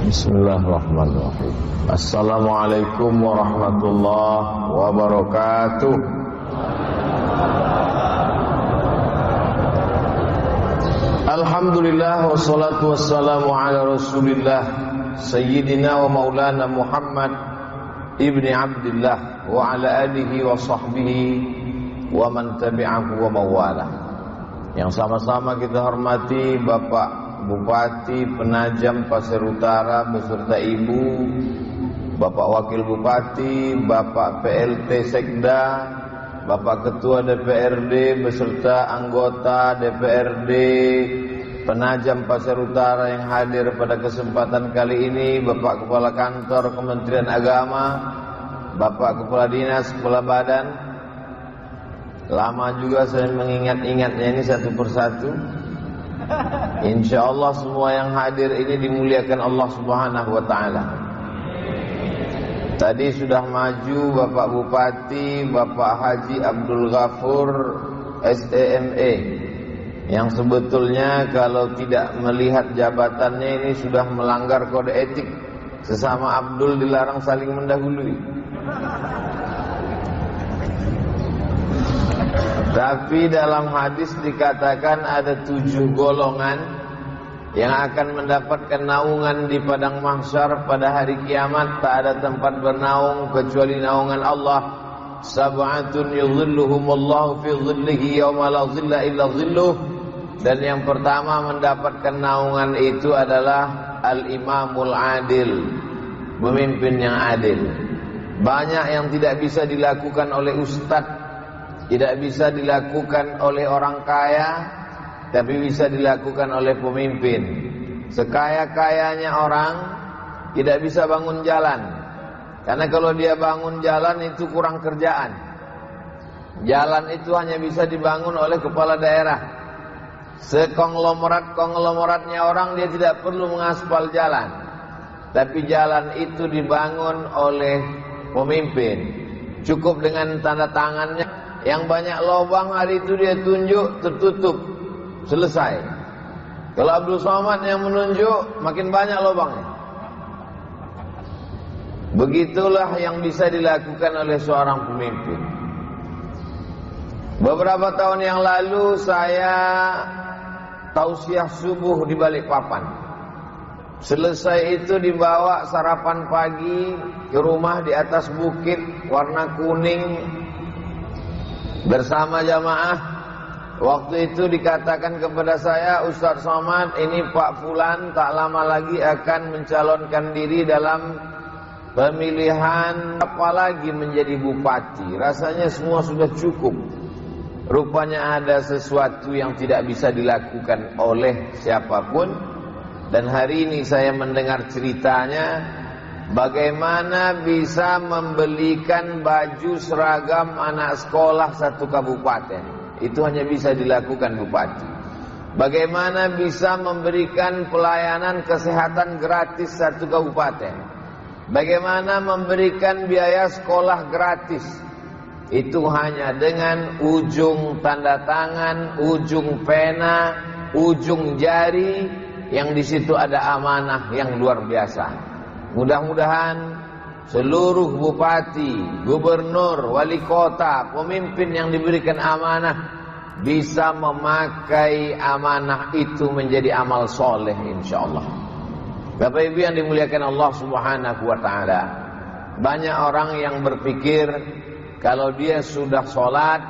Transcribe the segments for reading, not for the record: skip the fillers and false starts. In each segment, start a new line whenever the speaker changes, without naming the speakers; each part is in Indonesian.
Bismillahirrahmanirrahim. Assalamualaikum warahmatullahi wabarakatuh. Alhamdulillah wassalatu wassalamu ala Rasulillah Sayyidina wa maulana Muhammad ibni Abdillah wa ala alihi wa sahbihi wa man tabi'ahu wa mawala. Yang sama-sama kita hormati Bapak Bupati Penajam Pasir Utara beserta Ibu, Bapak Wakil Bupati, Bapak PLT Sekda, Bapak Ketua DPRD beserta anggota DPRD Penajam Pasir Utara yang hadir pada kesempatan kali ini, Bapak Kepala Kantor Kementerian Agama, Bapak Kepala Dinas, Kepala Badan. Lama juga saya mengingat-ingatnya ini satu persatu. Insya Allah semua yang hadir ini dimuliakan Allah Subhanahu wa ta'ala. Tadi sudah maju Bapak Bupati, Bapak Haji Abdul Ghafur SEME, yang sebetulnya kalau tidak melihat jabatannya ini sudah melanggar kode etik. Sesama Abdul dilarang saling mendahului. Tapi dalam hadis dikatakan ada 7 golongan yang akan mendapatkan naungan di padang mahsyar pada hari kiamat. Tak ada tempat bernaung kecuali naungan Allah. Sab'atun yudhilluhumullahu fi dhillihi yawma la dhilla illa dhilluh. Dan yang pertama mendapatkan naungan itu adalah al-imamul adil, pemimpin yang adil. Banyak yang tidak bisa dilakukan oleh ustadz, tidak bisa dilakukan oleh orang kaya, tapi bisa dilakukan oleh pemimpin. Sekaya-kayanya orang tidak bisa bangun jalan, karena kalau dia bangun jalan itu kurang kerjaan. Jalan itu hanya bisa dibangun oleh kepala daerah. Sekonglomerat-konglomeratnya orang dia tidak perlu mengaspal jalan, tapi jalan itu dibangun oleh pemimpin. Cukup dengan tanda tangannya. Yang banyak lubang hari itu dia tunjuk, tertutup, selesai. Kalau Abdul Somad yang menunjuk, makin banyak lubangnya. Begitulah yang bisa dilakukan oleh seorang pemimpin. Beberapa tahun yang lalu saya tausiah subuh di Balikpapan. Selesai itu dibawa sarapan pagi ke rumah di atas bukit warna kuning bersama jamaah. Waktu itu dikatakan kepada saya, Ustaz Somad, ini Pak Fulan tak lama lagi akan mencalonkan diri dalam pemilihan, apalagi menjadi bupati. Rasanya semua sudah cukup. Rupanya ada sesuatu yang tidak bisa dilakukan oleh siapapun. Dan hari ini saya mendengar ceritanya, bagaimana bisa membelikan baju seragam anak sekolah satu kabupaten. Itu hanya bisa dilakukan bupati. Bagaimana bisa memberikan pelayanan kesehatan gratis satu kabupaten. Bagaimana memberikan biaya sekolah gratis. Itu hanya dengan ujung tanda tangan, ujung pena, ujung jari, yang di situ ada amanah yang luar biasa. Mudah-mudahan seluruh bupati, gubernur, wali kota, pemimpin yang diberikan amanah bisa memakai amanah itu menjadi amal soleh insyaallah. Bapak Ibu yang dimuliakan Allah Subhanahu wa ta'ala, banyak orang yang berpikir kalau dia sudah sholat,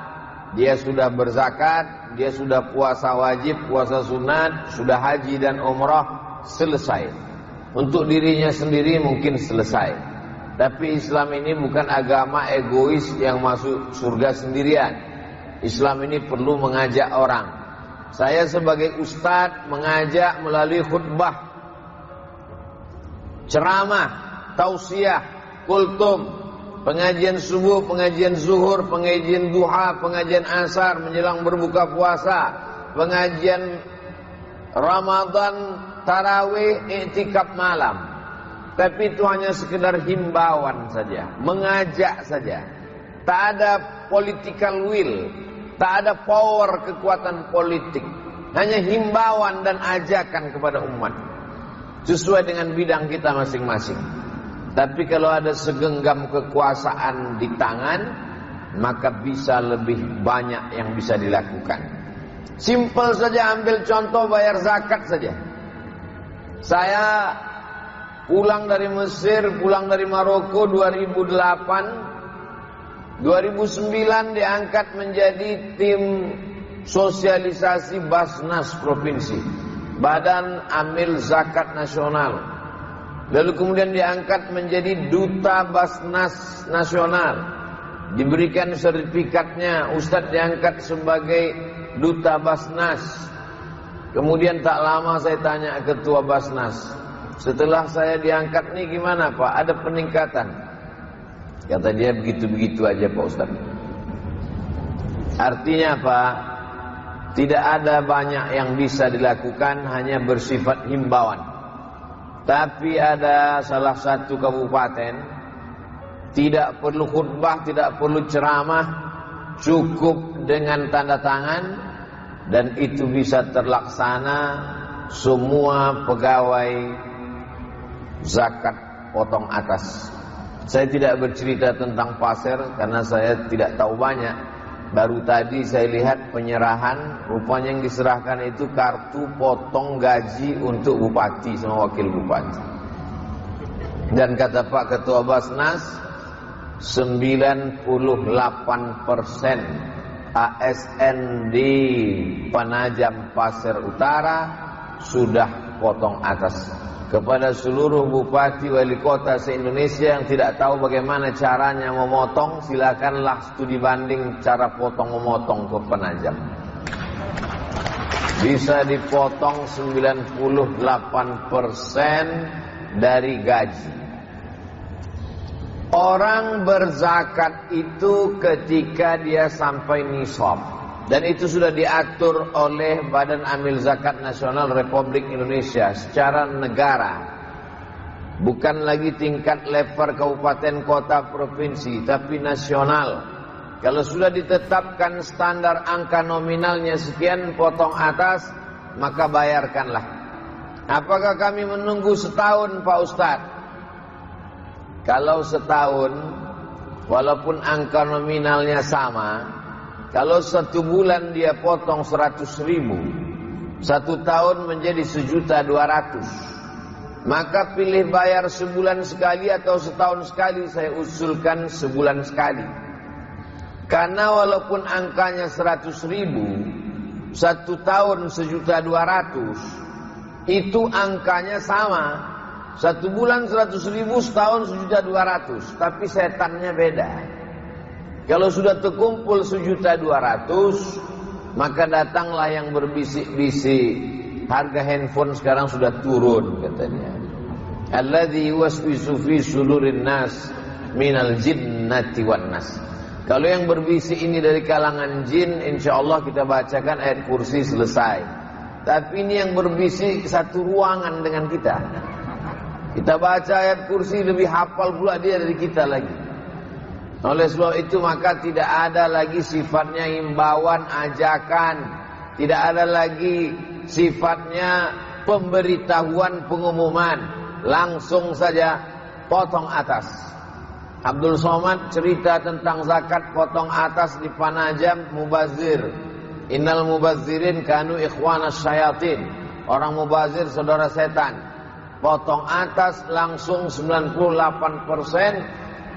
dia sudah berzakat, dia sudah puasa wajib, puasa sunat, sudah haji dan umrah, selesai. Untuk dirinya sendiri mungkin selesai. Tapi Islam ini bukan agama egois yang masuk surga sendirian. Islam ini perlu mengajak orang. Saya sebagai ustadz mengajak melalui khutbah, ceramah, tausiah, kultum, pengajian subuh, pengajian zuhur, pengajian duha, pengajian asar menjelang berbuka puasa, pengajian Ramadan, tarawih, i'tikaf malam. Tapi itu hanya sekedar himbauan saja, mengajak saja. Tak ada political will, tak ada power, kekuatan politik. Hanya himbauan dan ajakan kepada umat. sesuai dengan bidang kita masing-masing. Tapi kalau ada segenggam kekuasaan di tangan, maka bisa lebih banyak yang bisa dilakukan. Simpel saja, ambil contoh bayar zakat saja. Saya pulang dari Mesir, pulang dari Maroko 2008, 2009 diangkat menjadi tim sosialisasi Basnas Provinsi, Badan Amil Zakat Nasional. Lalu kemudian diangkat menjadi Duta Basnas Nasional, diberikan sertifikatnya. Ustadz diangkat sebagai Duta Basnas. Kemudian tak lama saya tanya Ketua Basnas, setelah saya diangkat nih gimana Pak? Ada peningkatan? Kata dia begitu-begitu aja Pak Ustadz. Artinya apa? Tidak ada banyak yang bisa dilakukan, hanya bersifat himbauan. Tapi ada salah satu kabupaten, tidak perlu khutbah, tidak perlu ceramah, cukup dengan tanda tangan, dan itu bisa terlaksana. Semua pegawai zakat potong atas. Saya tidak bercerita tentang Pasir karena saya tidak tahu banyak. Baru tadi saya lihat penyerahan, rupanya yang diserahkan itu kartu potong gaji untuk bupati sama wakil bupati. Dan kata Pak Ketua Basnas, 98% ASN di Penajam Pasir Utara sudah potong atas. Kepada seluruh bupati wali kota se-Indonesia yang tidak tahu bagaimana caranya memotong, silakanlah studi banding cara potong memotong ke Penajam. Bisa dipotong 98% dari gaji. Orang berzakat itu ketika dia sampai nisab, dan itu sudah diatur oleh Badan Amil Zakat Nasional Republik Indonesia secara negara. Bukan lagi tingkat level kabupaten, kota, provinsi, tapi nasional. Kalau sudah ditetapkan standar angka nominalnya sekian potong atas, maka bayarkanlah. Apakah kami menunggu setahun Pak Ustadz? Kalau setahun, walaupun angka nominalnya sama, kalau 1 bulan dia potong 100.000, 1 tahun menjadi 1.200.000. Maka pilih bayar sebulan sekali atau setahun sekali. Saya usulkan sebulan sekali. Karena walaupun angkanya 100.000, 1 tahun 1.200.000, itu angkanya sama. 1 bulan 100.000, setahun 1.200.000. Tapi setannya beda. Kalau sudah terkumpul 1.200.000, maka datanglah yang berbisik-bisik. Harga handphone sekarang sudah turun katanya. Alladzi yuwaswisu fi sudurin nas minal jinnati wan nas. Kalau yang berbisik ini dari kalangan jin, insyaallah kita bacakan ayat kursi selesai. Tapi ini yang berbisik satu ruangan dengan kita. Kita baca ayat kursi lebih hafal pula dia dari kita lagi. Oleh sebab itu maka tidak ada lagi sifatnya himbauan, ajakan. Tidak ada lagi sifatnya pemberitahuan, pengumuman. Langsung saja potong atas. Abdul Somad cerita tentang zakat potong atas di Penajam, mubazir. Innal mubazzirin kanu ikhwanas syayatin. Orang mubazir saudara setan. Potong atas langsung 98%,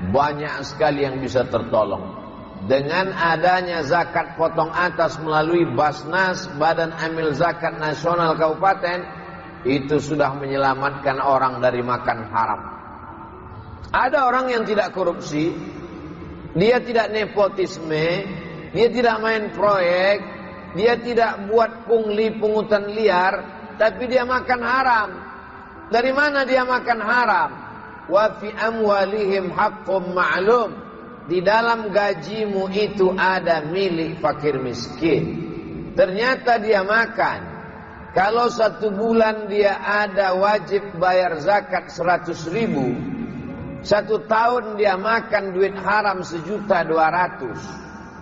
banyak sekali yang bisa tertolong. Dengan adanya zakat potong atas melalui Basnas, Badan Amil Zakat Nasional Kabupaten, itu sudah menyelamatkan orang dari makan haram. Ada orang yang tidak korupsi, dia tidak nepotisme, dia tidak main proyek, dia tidak buat pungli pungutan liar, tapi dia makan haram. Dari mana dia makan haram? Wa fi amwalihim haqqum ma'lum. Di dalam gajimu itu ada milik fakir miskin. Ternyata dia makan. Kalau 1 bulan dia ada wajib bayar zakat 100.000, 1 tahun dia makan duit haram 1.200.000.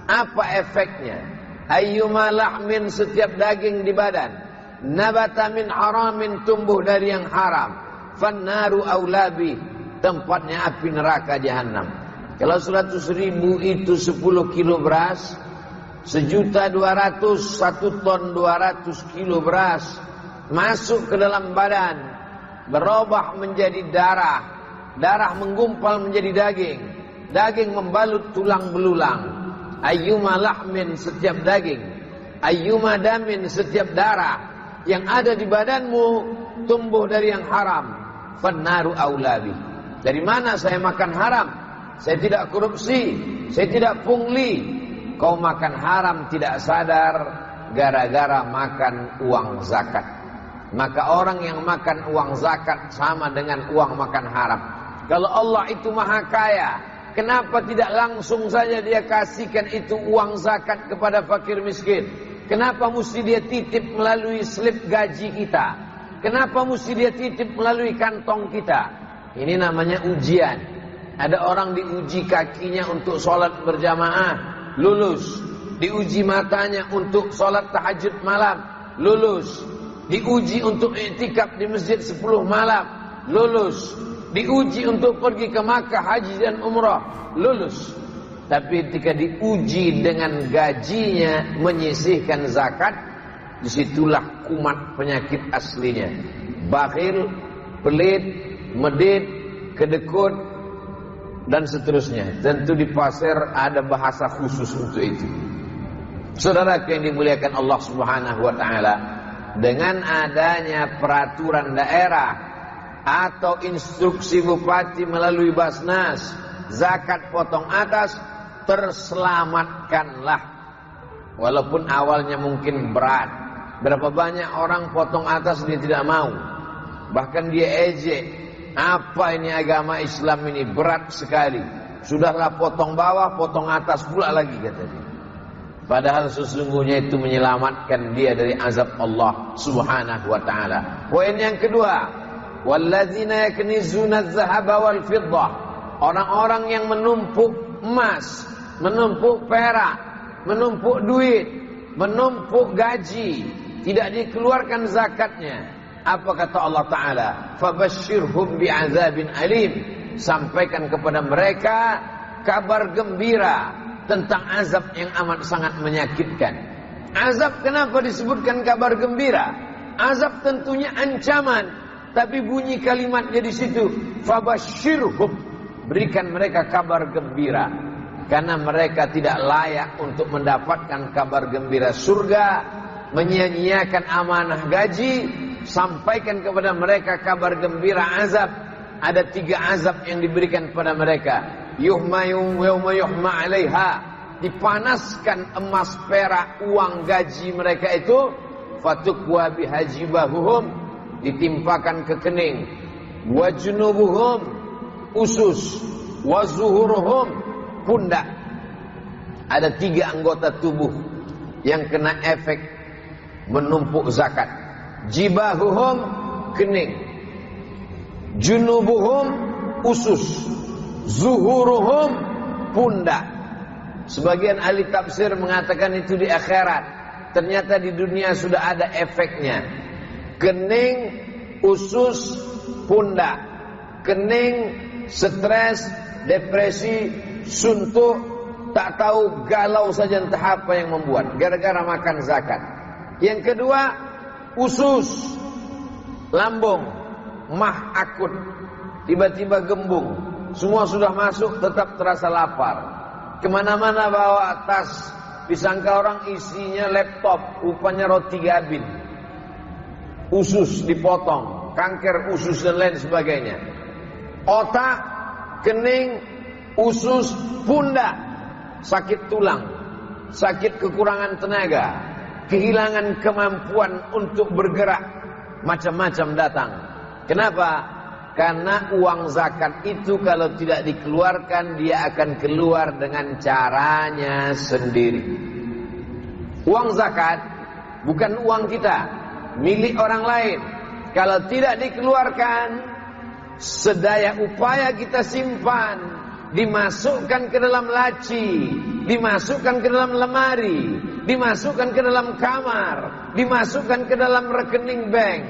Apa efeknya? Ayyuma lahmin, setiap daging di badan, nabata min haramin, tumbuh dari yang haram, fannaru aulabi, tempatnya api neraka jahanam. Kalau 100.000 itu 10 kilo beras, 1.200.000, 1 ton 200 kilo beras masuk ke dalam badan, berubah menjadi darah, darah menggumpal menjadi daging, daging membalut tulang belulang. Ayyuma lahmin, setiap daging, ayyuma damin, setiap darah yang ada di badanmu tumbuh dari yang haram, fannaru aulabi. Dari mana saya makan haram? Saya tidak korupsi, saya tidak pungli. Kau makan haram tidak sadar gara-gara makan uang zakat. Maka orang yang makan uang zakat sama dengan uang makan haram. Kalau Allah itu maha kaya, kenapa tidak langsung saja dia kasihkan itu uang zakat kepada fakir miskin? Kenapa mesti dia titip melalui slip gaji kita? Kenapa mesti dia titip melalui kantong kita? Ini namanya ujian. Ada orang diuji kakinya untuk sholat berjamaah, lulus. Diuji matanya untuk sholat tahajud malam, lulus. Diuji untuk i'tikaf di masjid 10 malam, lulus. Diuji untuk pergi ke Makkah haji dan umrah, lulus. Tapi ketika diuji dengan gajinya menyisihkan zakat, disitulah kumat penyakit aslinya. Bakhil, pelit, medit, kedekut, dan seterusnya. Tentu di pasar ada bahasa khusus untuk itu. Saudara yang dimuliakan Allah Subhanahu wa taala, dengan adanya peraturan daerah atau instruksi bupati melalui Basnas, zakat potong atas, terselamatkanlah. Walaupun awalnya mungkin berat. Berapa banyak orang potong atas dia tidak mau. Bahkan dia ejek. Apa ini agama Islam ini berat sekali. Sudahlah potong bawah, potong atas pula lagi kata dia. Padahal sesungguhnya itu menyelamatkan dia dari azab Allah Subhanahu wa taala. Poin yang kedua, walladzina yaknizuna adh-dhahaba wal fiddah. Orang-orang yang menumpuk emas, menumpuk perak, menumpuk duit, menumpuk gaji, tidak dikeluarkan zakatnya. Apa kata Allah Ta'ala? Fabashshirhum bi'adzabin alim. Sampaikan kepada mereka kabar gembira tentang azab yang amat sangat menyakitkan. Azab kenapa disebutkan kabar gembira? Azab tentunya ancaman, tapi bunyi kalimatnya di situ, fabashshirhum, berikan mereka kabar gembira, karena mereka tidak layak untuk mendapatkan kabar gembira surga, menyia-nyiakan amanah gaji. Sampaikan kepada mereka kabar gembira azab. Ada 3 azab yang diberikan kepada mereka. Yawma yuhma 'alaiha, dipanaskan emas perak uang gaji mereka itu, fatukwa bihajibahuhum, ditimpakan ke kening, wa junubuhum, usus, wa zuhuruhum, pundak. Ada 3 anggota tubuh yang kena efek menumpuk zakat. Jibahuhum, kening, junubuhum, usus, zuhuruhum, pundak. Sebagian ahli tafsir mengatakan itu di akhirat. Ternyata di dunia sudah ada efeknya. Kening, usus, pundak. Kening, stres, depresi, suntuk, tak tahu, galau saja entah apa yang membuat, gara-gara makan zakat. Yang kedua, usus, lambung, mah akut, tiba-tiba gembung, semua sudah masuk tetap terasa lapar. Kemana-mana bawa tas, disangka orang isinya laptop, rupanya roti gabin. Usus dipotong, kanker usus dan lain sebagainya. Otak, kening, usus, pundak, sakit tulang, sakit kekurangan tenaga, kehilangan kemampuan untuk bergerak, macam-macam datang. Kenapa? Karena uang zakat itu kalau tidak dikeluarkan, dia akan keluar dengan caranya sendiri. Uang zakat bukan uang kita, milik orang lain. Kalau tidak dikeluarkan, sedaya upaya kita simpan, dimasukkan ke dalam laci, dimasukkan ke dalam lemari, dimasukkan ke dalam kamar, dimasukkan ke dalam rekening bank.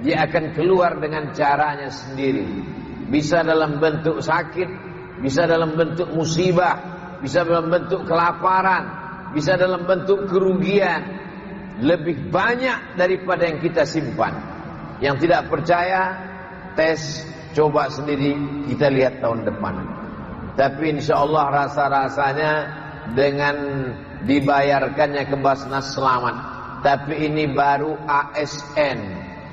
Dia akan keluar dengan caranya sendiri. Bisa dalam bentuk sakit, bisa dalam bentuk musibah, bisa dalam bentuk kelaparan, bisa dalam bentuk kerugian. Lebih banyak daripada yang kita simpan. Yang tidak percaya, tes, coba sendiri, kita lihat tahun depan. Tapi insya Allah rasa-rasanya dengan dibayarkannya ke Basnas selamat. Tapi ini baru ASN.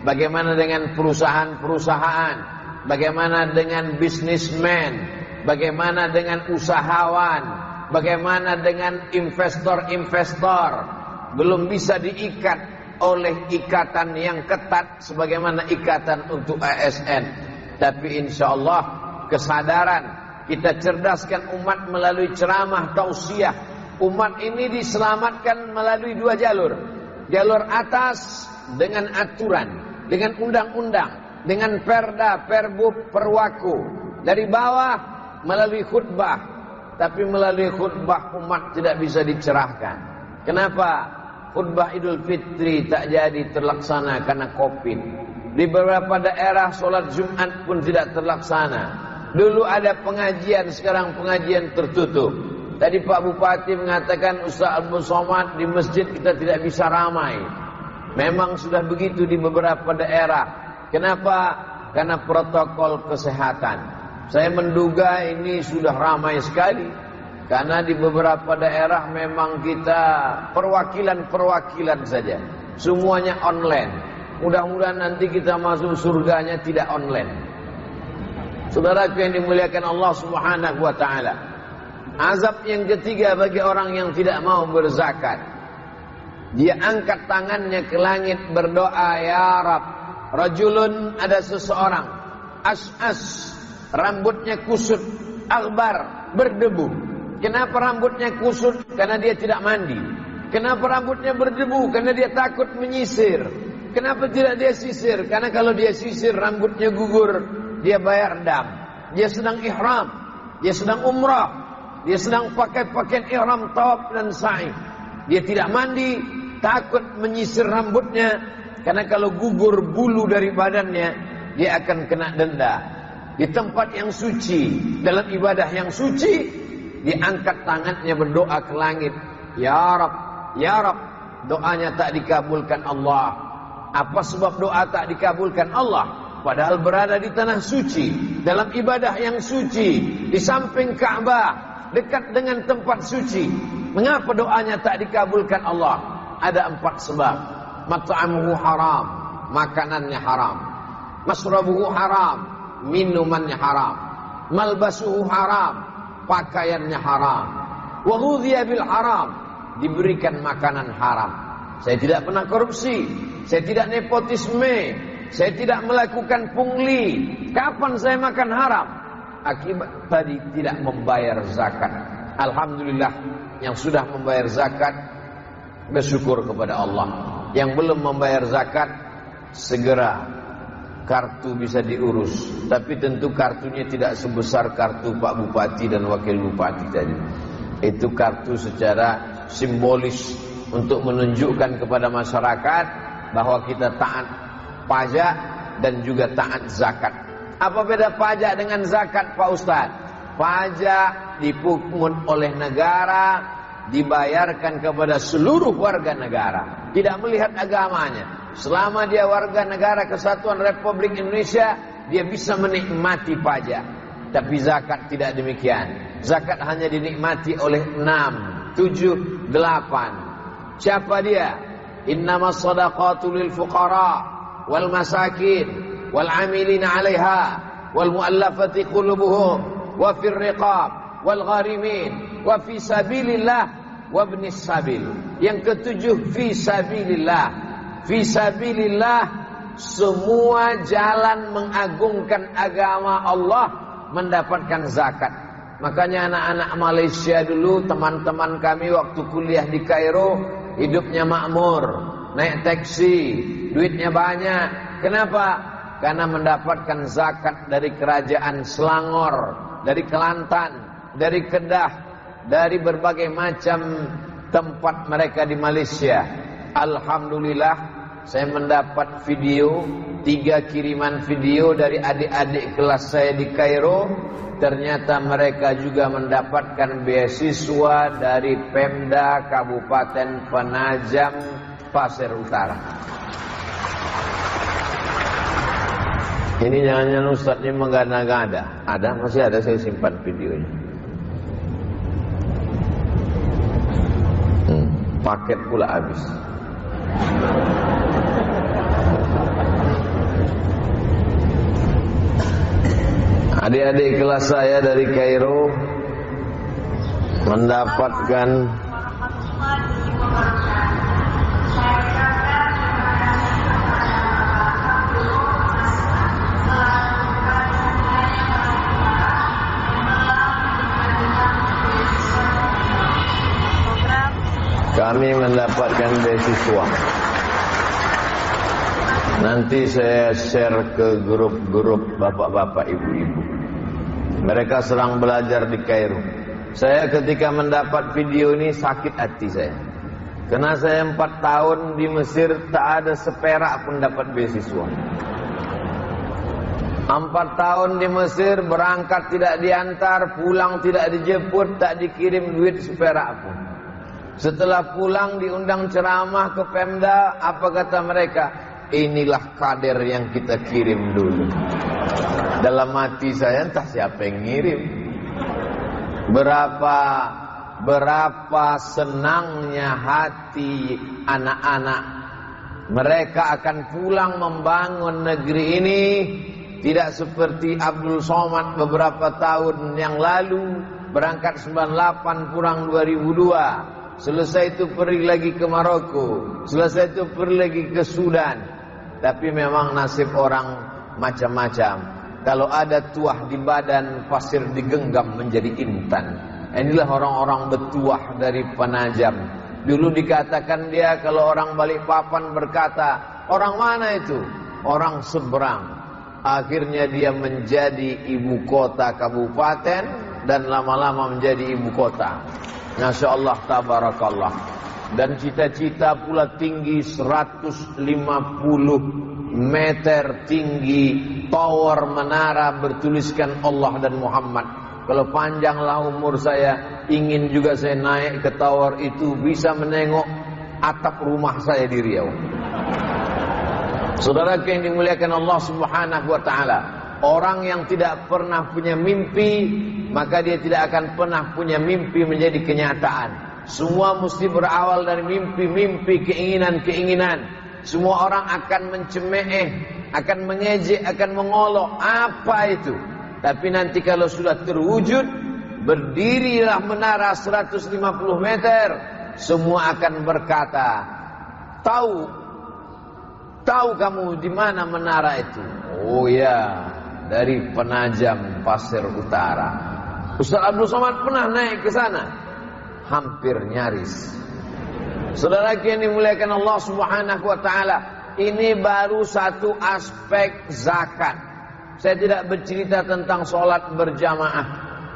Bagaimana dengan perusahaan-perusahaan? Bagaimana dengan bisnismen? Bagaimana dengan usahawan? Bagaimana dengan investor-investor? Belum bisa diikat oleh ikatan yang ketat sebagaimana ikatan untuk ASN. Tapi insya Allah kesadaran kita cerdaskan umat melalui ceramah tausiah. Umat ini diselamatkan melalui dua jalur. Jalur atas dengan aturan, dengan undang-undang, dengan perda, perbub, perwaku. Dari bawah melalui khutbah. Tapi melalui khutbah umat tidak bisa dicerahkan. Kenapa? Khutbah Idul Fitri tak jadi terlaksana karena Covid. Di beberapa daerah solat Jumat pun tidak terlaksana. Dulu ada pengajian, sekarang pengajian tertutup. Tadi Pak Bupati mengatakan Ustaz Abdul Somad di masjid kita tidak bisa ramai. Memang sudah begitu di beberapa daerah. Kenapa? Karena protokol kesehatan. Saya menduga ini sudah ramai sekali. Karena di beberapa daerah memang kita perwakilan-perwakilan saja. Semuanya online. Mudah-mudahan nanti kita masuk surganya tidak online. Saudaraku yang dimuliakan Allah Subhanahu wa taala. Azab yang ketiga bagi orang yang tidak mau berzakat. Dia angkat tangannya ke langit berdoa, ya Rab. Rajulun, ada seseorang, as'as, rambutnya kusut, akbar, berdebu. Kenapa rambutnya kusut? Karena dia tidak mandi. Kenapa rambutnya berdebu? Karena dia takut menyisir. Kenapa tidak dia sisir? Karena kalau dia sisir rambutnya gugur, dia bayar dam. Dia sedang ihram, dia sedang umrah, dia sedang pakai pakaian ihram, tawaf dan sa'i. Dia tidak mandi, takut menyisir rambutnya, karena kalau gugur bulu dari badannya, dia akan kena denda. Di tempat yang suci, dalam ibadah yang suci, diangkat tangannya berdoa ke langit, ya Rab, ya Rab. Doanya tak dikabulkan Allah. Apa sebab doa tak dikabulkan Allah? Padahal berada di tanah suci, dalam ibadah yang suci, di samping Ka'bah, dekat dengan tempat suci. Mengapa doanya tak dikabulkan Allah? Ada 4 sebab. Mat'amuhu haram, makanannya haram. Masrabuhu haram, minumannya haram. Malbasuhu haram, pakaiannya haram. Wa ghudhiya bil haram, diberikan makanan haram. Saya tidak pernah korupsi, saya tidak nepotisme, saya tidak melakukan pungli. Kapan saya makan haram? Akibat tadi tidak membayar zakat. Alhamdulillah yang sudah membayar zakat, bersyukur kepada Allah. Yang belum membayar zakat, segera kartu bisa diurus. Tapi tentu kartunya tidak sebesar kartu Pak Bupati dan Wakil Bupati tadi. Itu kartu secara simbolis untuk menunjukkan kepada masyarakat bahwa kita taat pajak dan juga taat zakat. Apa beda pajak dengan zakat, Pak Ustaz? Pajak dipungut oleh negara, dibayarkan kepada seluruh warga negara, tidak melihat agamanya. Selama dia warga negara Kesatuan Republik Indonesia, dia bisa menikmati pajak. Tapi zakat tidak demikian. Zakat hanya dinikmati oleh 6, 7, 8. Siapa dia? Innamas shadaqatu lil fuqara wal masakin wal 'amilina 'alaiha wal mu'allafati qulubuhum wa fir riqab wal gharimin wa fi sabilillah wa ibnis sabil. Yang ketujuh, fi sabilillah. Fi sabilillah, semua jalan mengagungkan agama Allah mendapatkan zakat. Makanya anak-anak Malaysia dulu, teman-teman kami waktu kuliah di Kairo, hidupnya makmur, naik taksi, duitnya banyak. Kenapa? Karena mendapatkan zakat dari kerajaan Selangor, dari Kelantan, dari Kedah, dari berbagai macam tempat mereka di Malaysia. Alhamdulillah, saya mendapat video, 3 kiriman video dari adik-adik kelas saya di Kairo. Ternyata mereka juga mendapatkan beasiswa dari Pemda Kabupaten Penajam Pasir Utara. Ini jangan-jangan ustadznya menggada-gada. Ada, masih ada, saya simpan videonya. Paket pula habis. Adik-adik kelas saya dari Kairo mendapatkan kami mendapatkan beasiswa. Nanti saya share ke grup-grup bapak-bapak, ibu-ibu. Mereka sedang belajar di Kairo. Saya ketika mendapat video ini sakit hati saya. Karena saya 4 tahun di Mesir tak ada seperak pun dapat beasiswa. 4 tahun di Mesir berangkat tidak diantar, pulang tidak dijemput, tak dikirim duit seperak pun. Setelah pulang diundang ceramah ke Pemda, apa kata mereka? Inilah kader yang kita kirim dulu. Dalam hati saya, entah siapa yang ngirim. Berapa senangnya hati anak-anak. Mereka akan pulang membangun negeri ini. Tidak seperti Abdul Somad beberapa tahun yang lalu, berangkat 98 pulang 2002. Selesai itu pergi lagi ke Maroko, selesai itu pergi lagi ke Sudan. Tapi memang nasib orang macam-macam. Kalau ada tuah di badan, pasir digenggam menjadi intan. Inilah orang-orang bertuah dari Penajam. Dulu dikatakan dia, kalau orang Balikpapan berkata, orang mana itu? Orang seberang. Akhirnya dia menjadi ibu kota kabupaten dan lama-lama menjadi ibu kota. Masya Allah, tabarakallah. Dan cita-cita pula tinggi 150 meter tinggi, tower menara bertuliskan Allah dan Muhammad. Kalau panjanglah umur saya, ingin juga saya naik ke tower itu, bisa menengok atap rumah saya di Riau. Saudara yang dimuliakan Allah Subhanahu wa ta'ala, orang yang tidak pernah punya mimpi, maka dia tidak akan pernah punya mimpi menjadi kenyataan. Semua mesti berawal dari mimpi-mimpi, keinginan-keinginan. Semua orang akan mencemeh, akan mengejek, akan mengolok. Apa itu? Tapi nanti kalau sudah terwujud, berdirilah menara 150 meter, semua akan berkata, tahu kamu di mana menara itu? Oh ya, dari Penajam Pasir Utara. Ustaz Abdul Somad pernah naik ke sana? Hampir nyaris. Saudara yang dimuliakan Allah Subhanahu wa ta'ala, ini baru satu aspek zakat. Saya tidak bercerita tentang sholat berjamaah,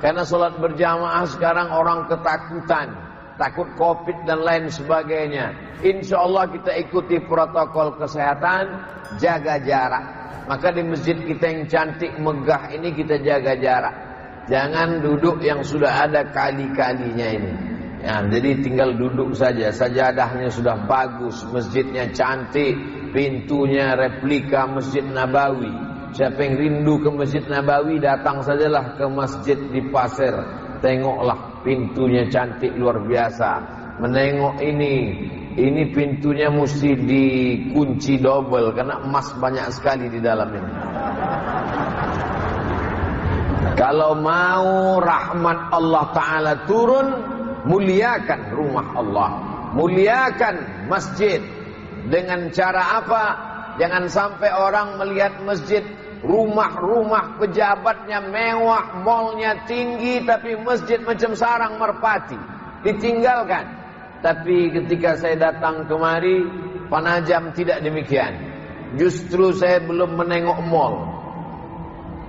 karena sholat berjamaah sekarang orang ketakutan, takut COVID dan lain sebagainya. Insya Allah kita ikuti protokol kesehatan, jaga jarak. Maka di masjid kita yang cantik megah ini kita jaga jarak. Jangan duduk yang sudah ada kali-kalinya ini. Ya, jadi tinggal duduk saja. Sajadahnya sudah bagus, masjidnya cantik, pintunya replika Masjid Nabawi. Siapa yang rindu ke Masjid Nabawi, datang sajalah ke masjid di Pasir. Tengoklah, pintunya cantik luar biasa. Menengok ini pintunya mesti dikunci double karena emas banyak sekali di dalam ini. Kalau mau rahmat Allah Ta'ala turun, muliakan rumah Allah, muliakan masjid. Dengan cara apa? Jangan sampai orang melihat masjid, rumah-rumah pejabatnya mewah, malnya tinggi, tapi masjid macam sarang merpati, ditinggalkan. Tapi ketika saya datang kemari, Penajam tidak demikian. Justru saya belum menengok mal.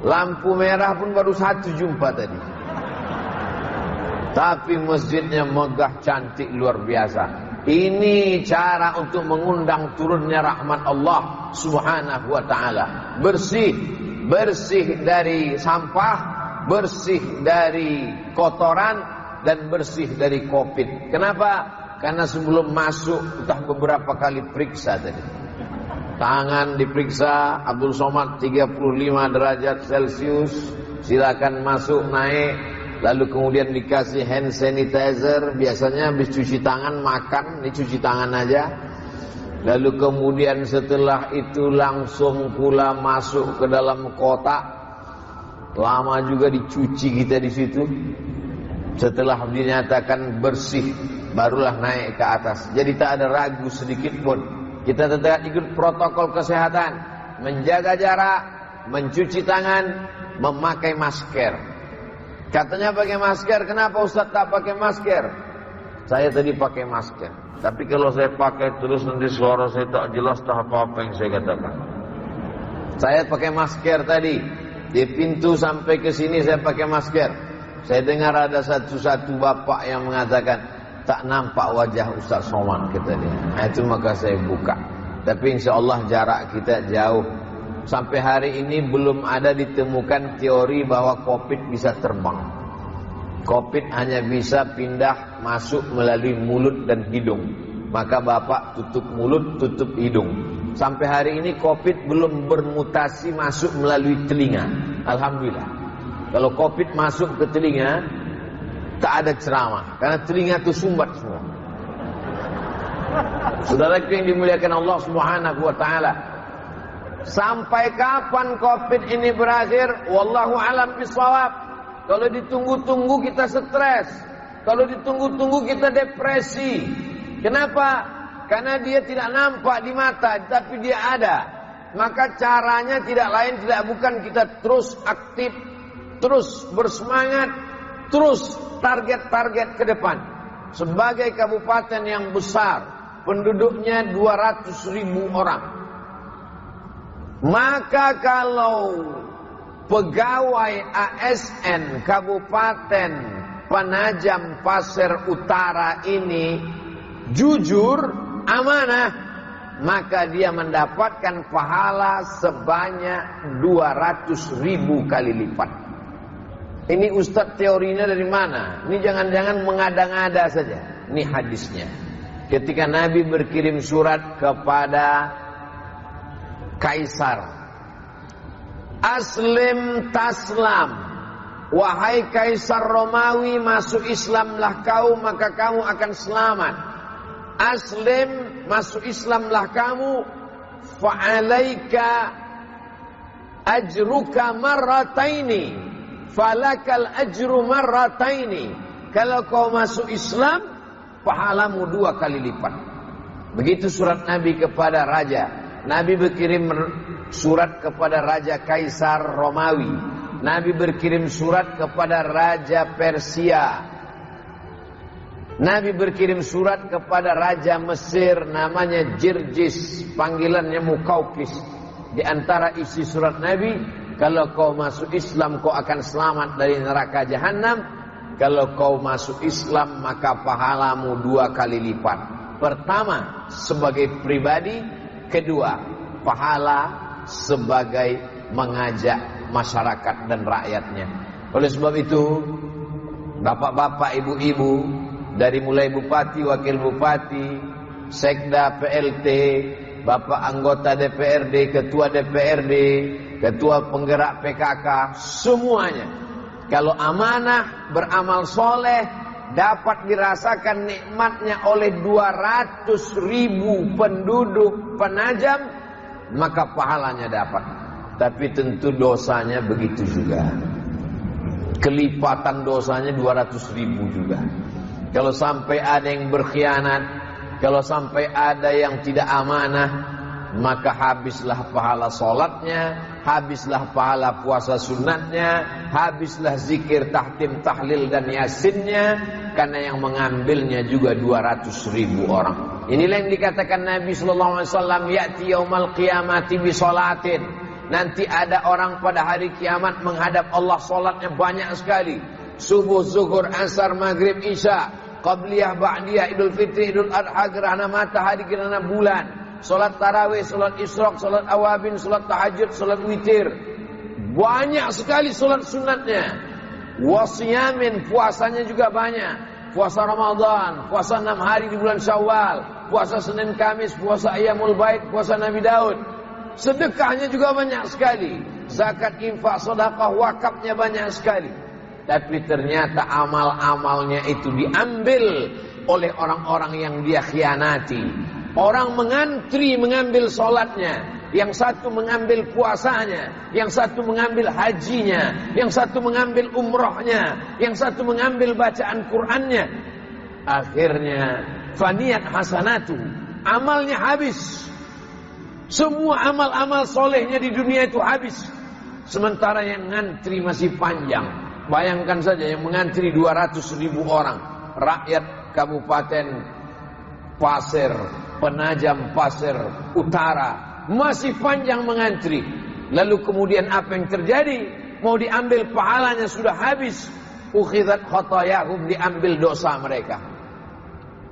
Lampu merah pun baru 1 jumpa tadi. tapi masjidnya megah, cantik, luar biasa. Ini cara untuk mengundang turunnya rahmat Allah Subhanahu wa ta'ala. Bersih dari sampah, bersih dari kotoran, dan bersih dari COVID. Kenapa? Karena sebelum masuk entah beberapa kali periksa tadi. Tangan diperiksa, Abdul Somad 35 derajat Celcius, silakan masuk, naik. Lalu kemudian dikasih hand sanitizer. Biasanya habis cuci tangan, makan, ini cuci tangan aja. Lalu kemudian setelah itu langsung pula masuk ke dalam kotak. Lama juga dicuci kita di situ. Setelah dinyatakan bersih, barulah naik ke atas. Jadi tak ada ragu sedikit pun. Kita tetap ikut protokol kesehatan, menjaga jarak, mencuci tangan, memakai masker. Katanya pakai masker, kenapa Ustaz tak pakai masker? Saya tadi pakai masker, tapi kalau saya pakai terus nanti suara saya tak jelas, tak apa-apa yang saya katakan. Saya pakai masker tadi, di pintu sampai ke sini saya pakai masker. Saya dengar ada satu bapak yang mengatakan, tak nampak wajah Ustaz Somad, kata dia. Nah, itu maka saya buka. Tapi insya Allah jarak kita jauh. Sampai hari ini belum ada ditemukan teori bahwa COVID bisa terbang. COVID hanya bisa pindah masuk melalui mulut dan hidung. Maka Bapak tutup mulut, tutup hidung. Sampai hari ini COVID belum bermutasi masuk melalui telinga. Alhamdulillah. Kalau COVID masuk ke telinga, tak ada ceramah. Karena telinga itu sumbat semua. Saudara yang dimuliakan Allah Subhanahu wa ta'ala, sampai kapan COVID ini berakhir? Wallahu alam bisawab. Kalau ditunggu-tunggu kita stres. Kalau ditunggu-tunggu kita depresi. Kenapa? Karena dia tidak nampak di mata, tapi dia ada. Maka caranya tidak lain tidak bukan kita terus aktif, terus bersemangat, terus target-target ke depan. Sebagai kabupaten yang besar, penduduknya 200.000 orang. Maka kalau pegawai ASN Kabupaten Penajam Pasir Utara ini jujur, amanah, maka dia mendapatkan pahala sebanyak 200.000 kali lipat. Ini Ustadz teorinya dari mana? Ini jangan-jangan mengada-ngada saja. Ini hadisnya. Ketika Nabi berkirim surat kepada Kaisar, Aslim taslam, wahai Kaisar Romawi, masuk Islamlah kau, maka kamu akan selamat. Aslim, masuk Islamlah kamu, fa'alaika ajruka marrataini, falakal ajru marrataini. Kalau kau masuk Islam, pahalamu 2 kali lipat. Begitu surat Nabi kepada raja. Nabi berkirim surat kepada Raja Kaisar Romawi. Nabi berkirim surat kepada Raja Persia. Nabi berkirim surat kepada Raja Mesir namanya Jirjis, panggilannya Mukaukis. Di antara isi surat Nabi, kalau kau masuk Islam kau akan selamat dari neraka jahanam. Kalau kau masuk Islam maka pahalamu 2 kali lipat. Pertama sebagai pribadi, kedua, pahala sebagai mengajak masyarakat dan rakyatnya. Oleh sebab itu, bapak-bapak, ibu-ibu, dari mulai bupati, wakil bupati, sekda, PLT, bapak anggota DPRD, ketua DPRD, ketua penggerak PKK, semuanya, kalau amanah, beramal soleh, dapat dirasakan nikmatnya oleh 200.000 penduduk Penajam, maka pahalanya dapat. Tapi tentu dosanya begitu juga. Kelipatan dosanya 200.000 juga. Kalau sampai ada yang berkhianat, kalau sampai ada yang tidak amanah, maka habislah pahala sholatnya, habislah pahala puasa sunatnya, habislah zikir, tahtim, tahlil dan yasinnya, karena yang mengambilnya juga 200.000 orang. Inilah yang dikatakan Nabi SAW, ya'ti yaumal qiyamati bi sholatin. Nanti ada orang pada hari kiamat menghadap Allah, sholatnya banyak sekali. subuh, zuhur, asar, maghrib, isya, qabliyah, ba'diyah, idul fitri, idul adha, gerhana matahari, gerhana bulan, salat tarawih, salat isyraq, salat awabin, salat tahajud, salat witir. Banyak sekali salat sunatnya. Wasiyamin, puasanya juga banyak. Puasa Ramadan, puasa 6 hari di bulan Syawal, puasa Senin Kamis, puasa Ayyamul Bait, puasa Nabi Daud. Sedekahnya juga banyak sekali. Zakat, infak, sedekah, wakafnya banyak sekali. Tapi ternyata amal-amalnya itu diambil oleh orang-orang yang dia khianati. Orang mengantri mengambil sholatnya, yang satu mengambil puasanya, yang satu mengambil hajinya, yang satu mengambil umrohnya, yang satu mengambil bacaan Qur'annya. Akhirnya faniyat hasanatu, amalnya habis. Semua amal-amal solehnya di dunia itu habis. Sementara yang ngantri masih panjang. Bayangkan saja yang mengantri 200.000 orang, rakyat Kabupaten Pasir, Penajam Pasir Utara, masih panjang mengantri. Lalu kemudian apa yang terjadi? Mau diambil pahalanya sudah habis. Ukhidat khatayahum, diambil dosa mereka.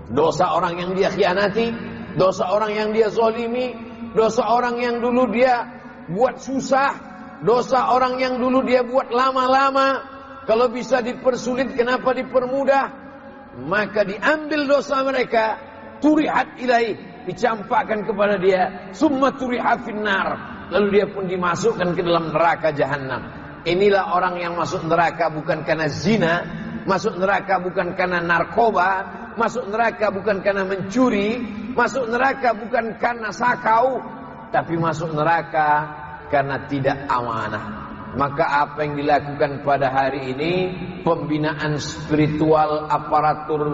Dosa orang yang dia khianati, dosa orang yang dia zalimi, dosa orang yang dulu dia buat susah, dosa orang yang dulu dia buat lama-lama. Kalau bisa dipersulit, kenapa dipermudah? Maka diambil dosa mereka, turihat ilaih, dicampakkan kepada dia, summa turiha finnar, lalu dia pun dimasukkan ke dalam neraka jahanam. Inilah orang yang masuk neraka bukan karena zina, masuk neraka bukan karena narkoba, masuk neraka bukan karena mencuri, masuk neraka bukan karena sakau, tapi masuk neraka karena tidak amanah. Maka apa yang dilakukan pada hari ini, pembinaan spiritual aparatur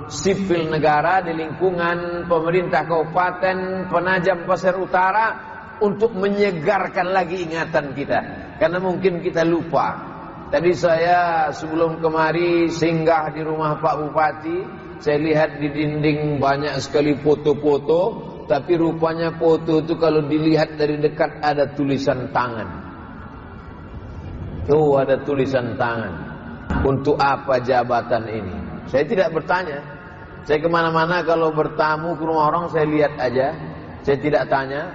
sipil negara di lingkungan pemerintah Kabupaten Penajam Pasir Utara untuk menyegarkan lagi ingatan kita, karena mungkin kita lupa. Tadi saya sebelum kemari singgah di rumah Pak Bupati, saya lihat di dinding banyak sekali foto-foto, tapi rupanya foto itu kalau dilihat dari dekat ada tulisan tangan. Tuh ada tulisan tangan. Untuk apa jabatan ini? Saya tidak bertanya. Saya kemana-mana kalau bertamu ke rumah orang saya lihat aja. Saya tidak tanya.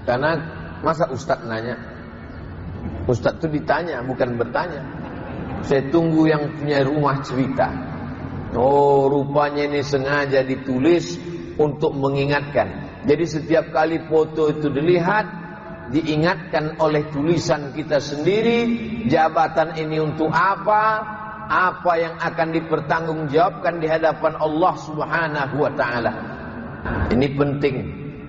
Karena masa Ustadz nanya? Ustadz itu ditanya, bukan bertanya. Saya tunggu yang punya rumah cerita. Oh, rupanya ini sengaja ditulis untuk mengingatkan. Jadi setiap kali foto itu dilihat, diingatkan oleh tulisan kita sendiri, jabatan ini untuk apa yang akan dipertanggungjawabkan di hadapan Allah Subhanahu wa taala. Ini penting.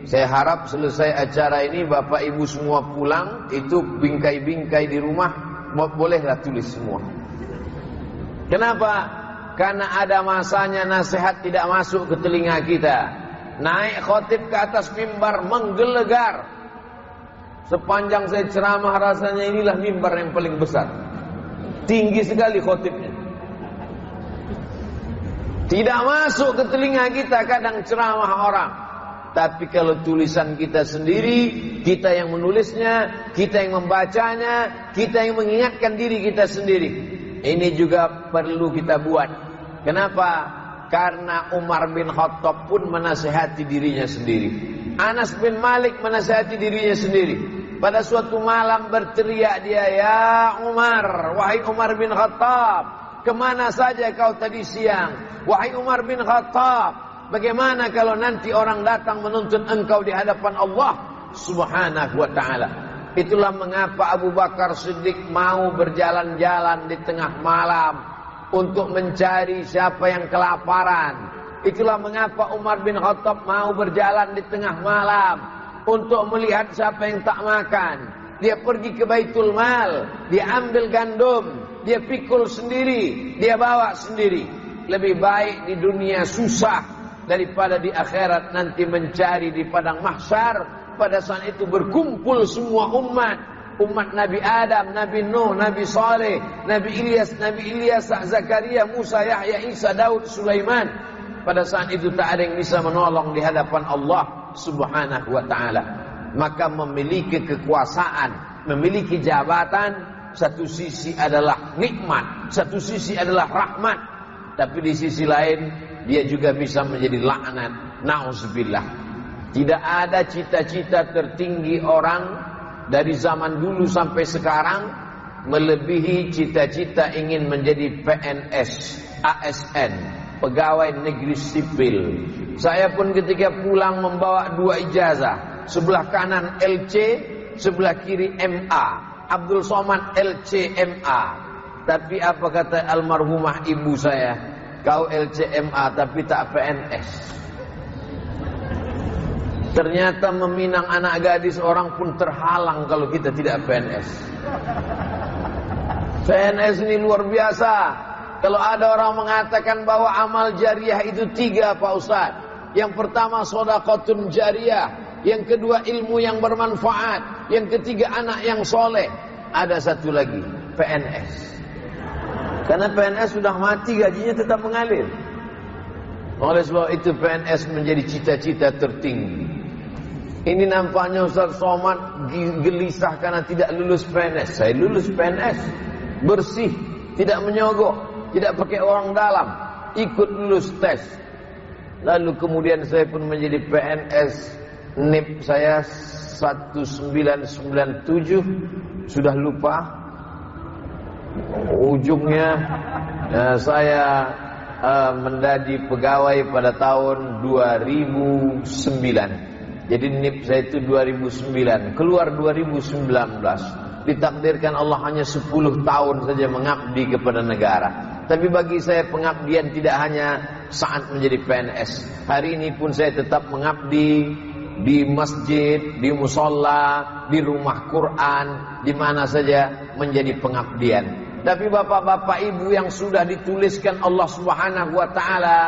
Saya harap selesai acara ini Bapak Ibu semua pulang, itu bingkai-bingkai di rumah bolehlah tulis semua. Kenapa? Karena ada masanya nasihat tidak masuk ke telinga kita. Naik khotib ke atas mimbar menggelegar. Sepanjang saya ceramah rasanya inilah mimbar yang paling besar. Tinggi sekali khotibnya. Tidak masuk ke telinga kita kadang ceramah orang. Tapi kalau tulisan kita sendiri, kita yang menulisnya, kita yang membacanya, kita yang mengingatkan diri kita sendiri. Ini juga perlu kita buat. Kenapa? Karena Umar bin Khattab pun menasihati dirinya sendiri. Anas bin Malik menasihati dirinya sendiri. Pada suatu malam berteriak dia, "Ya Umar, wahai Umar bin Khattab, kemana saja kau tadi siang? Wahai Umar bin Khattab, bagaimana kalau nanti orang datang menuntut engkau di hadapan Allah Subhanahu wa ta'ala?" Itulah mengapa Abu Bakar Siddiq mau berjalan-jalan di tengah malam untuk mencari siapa yang kelaparan. Itulah mengapa Umar bin Khattab mau berjalan di tengah malam untuk melihat siapa yang tak makan. Dia pergi ke Baitul Mal, dia ambil gandum, dia pikul sendiri, dia bawa sendiri. Lebih baik di dunia susah daripada di akhirat nanti mencari di padang mahsyar. Pada saat itu berkumpul semua umat Nabi Adam, Nabi Nuh, Nabi Saleh, Nabi Ilyas, Zakaria, Musa, Yahya, Isa, Daud, Sulaiman. Pada saat itu tak ada yang bisa menolong di hadapan Allah Subhanahu wa ta'ala. Maka memiliki kekuasaan, memiliki jabatan, satu sisi adalah nikmat, satu sisi adalah rahmat, tapi di sisi lain dia juga bisa menjadi laknat. Nauzubillah. Tidak ada cita-cita tertinggi orang dari zaman dulu sampai sekarang melebihi cita-cita ingin menjadi PNS, ASN, pegawai negeri sipil. Saya pun ketika pulang membawa 2 ijazah, sebelah kanan LC, sebelah kiri MA. Abdul Somad LC MA. Tapi apa kata almarhumah ibu saya? Kau LCMA tapi tak PNS. Ternyata meminang anak gadis orang pun terhalang kalau kita tidak PNS. PNS ini luar biasa. Kalau ada orang mengatakan bahwa amal jariah itu 3 Pak Ustadz. Yang pertama shadaqatun jariyah, yang kedua ilmu yang bermanfaat, yang ketiga anak yang soleh. Ada satu lagi, PNS. Karena PNS sudah mati, gajinya tetap mengalir. Oleh sebab itu PNS menjadi cita-cita tertinggi. Ini nampaknya Ustaz Somad gelisah karena tidak lulus PNS. Saya lulus PNS, bersih, tidak menyogok, tidak pakai orang dalam, ikut lulus tes. Lalu kemudian saya pun menjadi PNS. NIP saya 1997, sudah lupa ujungnya. Saya menjadi pegawai pada tahun 2009. Jadi NIP saya itu 2009, keluar 2019. Ditakdirkan Allah hanya 10 tahun saja mengabdi kepada negara. Tapi bagi saya pengabdian tidak hanya saat menjadi PNS. Hari ini pun saya tetap mengabdi di masjid, di musola, di rumah Quran, di mana saja menjadi pengabdian. Tapi bapak-bapak ibu yang sudah dituliskan Allah Subhanahu wa taala,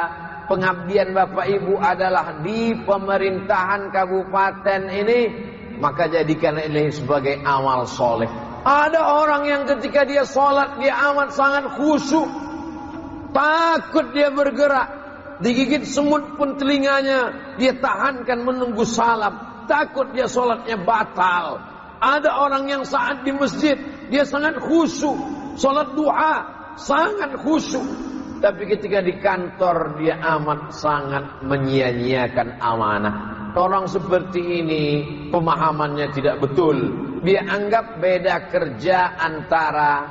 pengabdian bapak ibu adalah di pemerintahan kabupaten ini, maka jadikan ini sebagai amal soleh. Ada orang yang ketika dia sholat dia amat sangat khusyuk, takut dia bergerak, digigit semut pun telinganya dia tahankan menunggu salam, takut dia sholatnya batal. Ada orang yang saat di masjid dia sangat khusyuk, sholat duha sangat khusyuk, tapi ketika di kantor dia amat sangat menyia-nyiakan amanah. Orang seperti ini pemahamannya tidak betul. Dia anggap beda kerja antara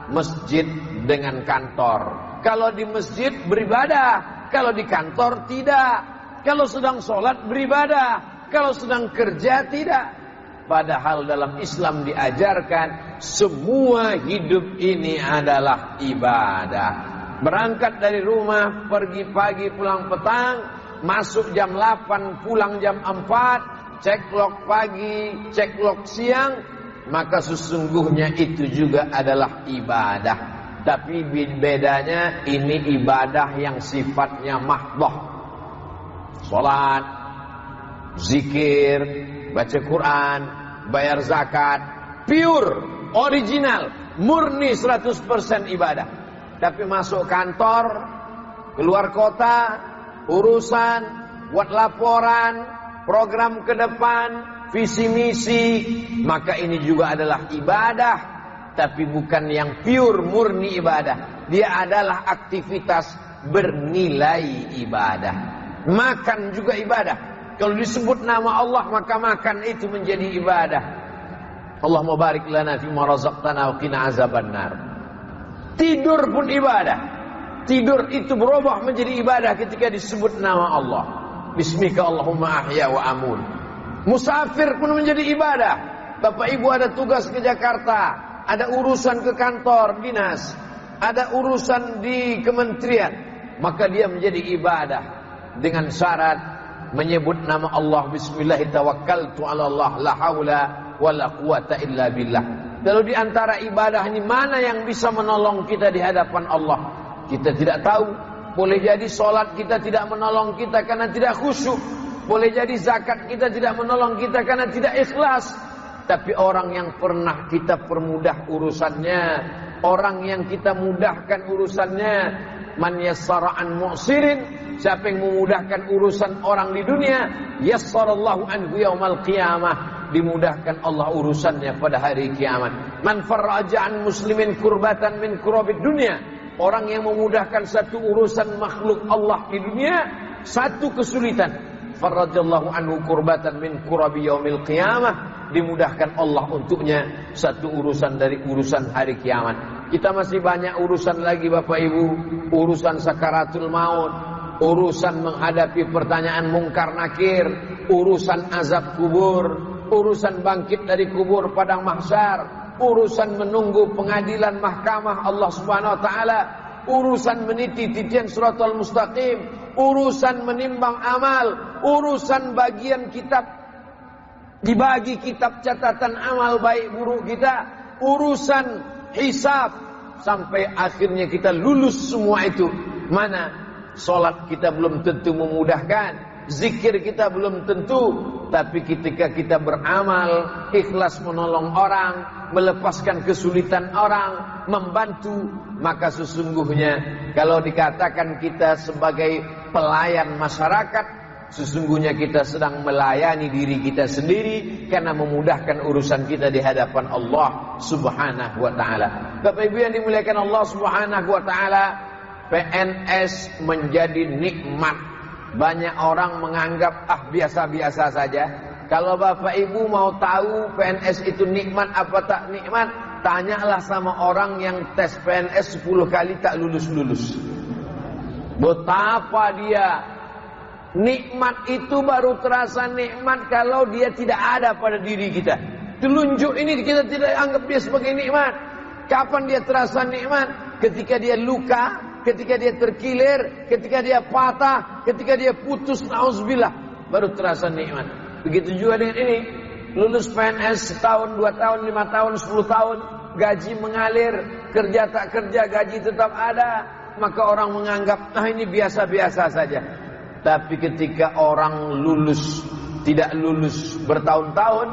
masjid dengan kantor. Kalau di masjid beribadah, kalau di kantor tidak. Kalau sedang sholat beribadah, kalau sedang kerja tidak. Padahal dalam Islam diajarkan semua hidup ini adalah ibadah. Berangkat dari rumah, pergi pagi pulang petang, masuk jam 8 pulang jam 4, cek log pagi, cek log siang, maka sesungguhnya itu juga adalah ibadah. Tapi bedanya ini ibadah yang sifatnya mahdhah. Salat, zikir, baca Quran, bayar zakat, pure, original, murni 100% ibadah. Tapi masuk kantor, keluar kota, urusan, buat laporan, program ke depan, visi misi, maka ini juga adalah ibadah, tapi bukan yang pure murni ibadah. Dia adalah aktivitas bernilai ibadah. Makan juga ibadah. Kalau disebut nama Allah maka makan itu menjadi ibadah. Allahumma barik lana fima razaqtana wa qina azabannar. Tidur pun ibadah. Tidur itu berubah menjadi ibadah ketika disebut nama Allah. Bismika Allahumma ahya wa amun. Musafir pun menjadi ibadah. Bapak ibu ada tugas ke Jakarta, ada urusan ke kantor dinas, ada urusan di kementerian, maka dia menjadi ibadah dengan syarat menyebut nama Allah. Bismillahirrahmanirrahim. Allah la haula wala quwata illa billah. Lalu di antara ibadah ini mana yang bisa menolong kita di hadapan Allah? Kita tidak tahu. Boleh jadi solat kita tidak menolong kita karena tidak khusyuk. Boleh jadi zakat kita tidak menolong kita karena tidak ikhlas. Tapi orang yang pernah kita permudah urusannya, orang yang kita mudahkan urusannya, man yassara an mu'sirin, siapa yang memudahkan urusan orang di dunia, yassarallahu anhu yaumal qiyamah, dimudahkan Allah urusannya pada hari kiamat. Man farraja an muslimin kurbatan min kurabid dunia. Orang yang memudahkan satu urusan makhluk Allah di dunia, satu kesulitan, farrajallahu anhu kurbatan min kurabi yaumil qiyamah, dimudahkan Allah untuknya satu urusan dari urusan hari kiamat. Kita masih banyak urusan lagi Bapak Ibu, urusan sakaratul maut, urusan menghadapi pertanyaan mungkar nakir, urusan azab kubur, urusan bangkit dari kubur padang mahsyar, urusan menunggu pengadilan mahkamah Allah Subhanahu wa taala, urusan meniti titian siratal mustaqim, urusan menimbang amal, urusan bagian kitab, dibagi kitab catatan amal baik buruk kita, urusan hisab, sampai akhirnya kita lulus semua itu. Mana solat kita belum tentu memudahkan, zikir kita belum tentu, tapi ketika kita beramal, ikhlas menolong orang, melepaskan kesulitan orang, membantu, maka sesungguhnya kalau dikatakan kita sebagai pelayan masyarakat, sesungguhnya kita sedang melayani diri kita sendiri karena memudahkan urusan kita di hadapan Allah Subhanahu wa taala. Bapak Ibu yang dimuliakan Allah Subhanahu wa taala, PNS menjadi nikmat. Banyak orang menganggap biasa-biasa saja. Kalau Bapak Ibu mau tahu PNS itu nikmat apa tak nikmat, tanyalah sama orang yang tes PNS 10 kali tak lulus-lulus. Betapa dia nikmat itu baru terasa nikmat kalau dia tidak ada pada diri kita. Telunjuk ini kita tidak anggap dia sebagai nikmat. Kapan dia terasa nikmat? Ketika dia luka, ketika dia terkilir, ketika dia patah, ketika dia putus, na'udzubillah, baru terasa nikmat. Begitu juga dengan ini, lulus PNS setahun, 2 tahun, 5 tahun, 10 tahun, gaji mengalir, kerja tak kerja, gaji tetap ada, maka orang menganggap, ini biasa-biasa saja. Tapi ketika orang lulus, tidak lulus bertahun-tahun,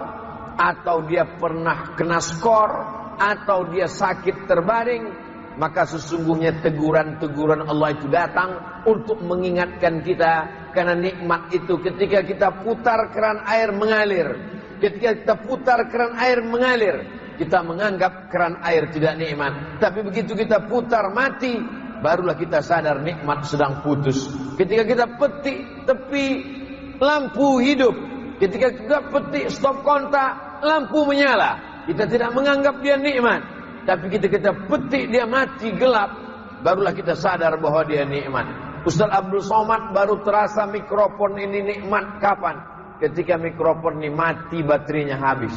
atau dia pernah kena skor, atau dia sakit terbaring, maka sesungguhnya teguran-teguran Allah itu datang untuk mengingatkan kita. Karena nikmat itu ketika kita putar keran air mengalir, ketika kita putar keran air mengalir, kita menganggap keran air tidak nikmat. Tapi begitu kita putar mati, barulah kita sadar nikmat sedang putus. Ketika kita petik tepi, lampu hidup. Ketika kita petik stop kontak, lampu menyala. Kita tidak menganggap dia nikmat. Tapi ketika kita petik dia mati gelap, barulah kita sadar bahwa dia nikmat. Ustaz Abdul Somad baru terasa mikrofon ini nikmat kapan? Ketika mikrofon ini mati, baterainya habis.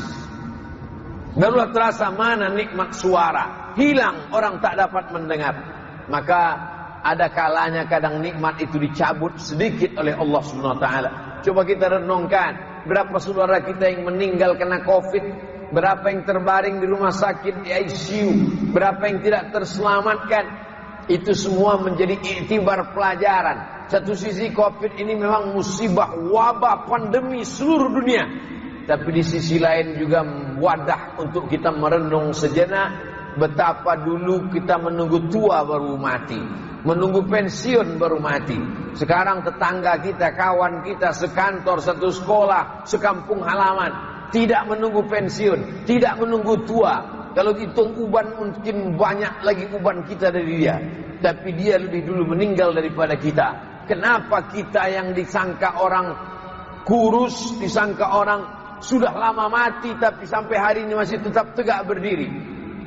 Barulah terasa mana nikmat suara. Hilang, orang tak dapat mendengar. Maka ada kalanya kadang nikmat itu dicabut sedikit oleh Allah Subhanahu wa taala. Coba kita renungkan, berapa saudara kita yang meninggal kena Covid, berapa yang terbaring di rumah sakit di ICU, berapa yang tidak terselamatkan. Itu semua menjadi iktibar pelajaran. Satu sisi Covid ini memang musibah, wabah, pandemi seluruh dunia. Tapi di sisi lain juga wadah untuk kita merenung sejenak betapa dulu kita menunggu tua baru mati, menunggu pensiun baru mati. Sekarang tetangga kita, kawan kita, sekantor, satu sekolah, sekampung halaman, tidak menunggu pensiun, tidak menunggu tua. Kalau hitung uban mungkin banyak lagi uban kita dari dia, tapi dia lebih dulu meninggal daripada kita. Kenapa kita yang disangka orang kurus, disangka orang sudah lama mati, tapi sampai hari ini masih tetap tegak berdiri?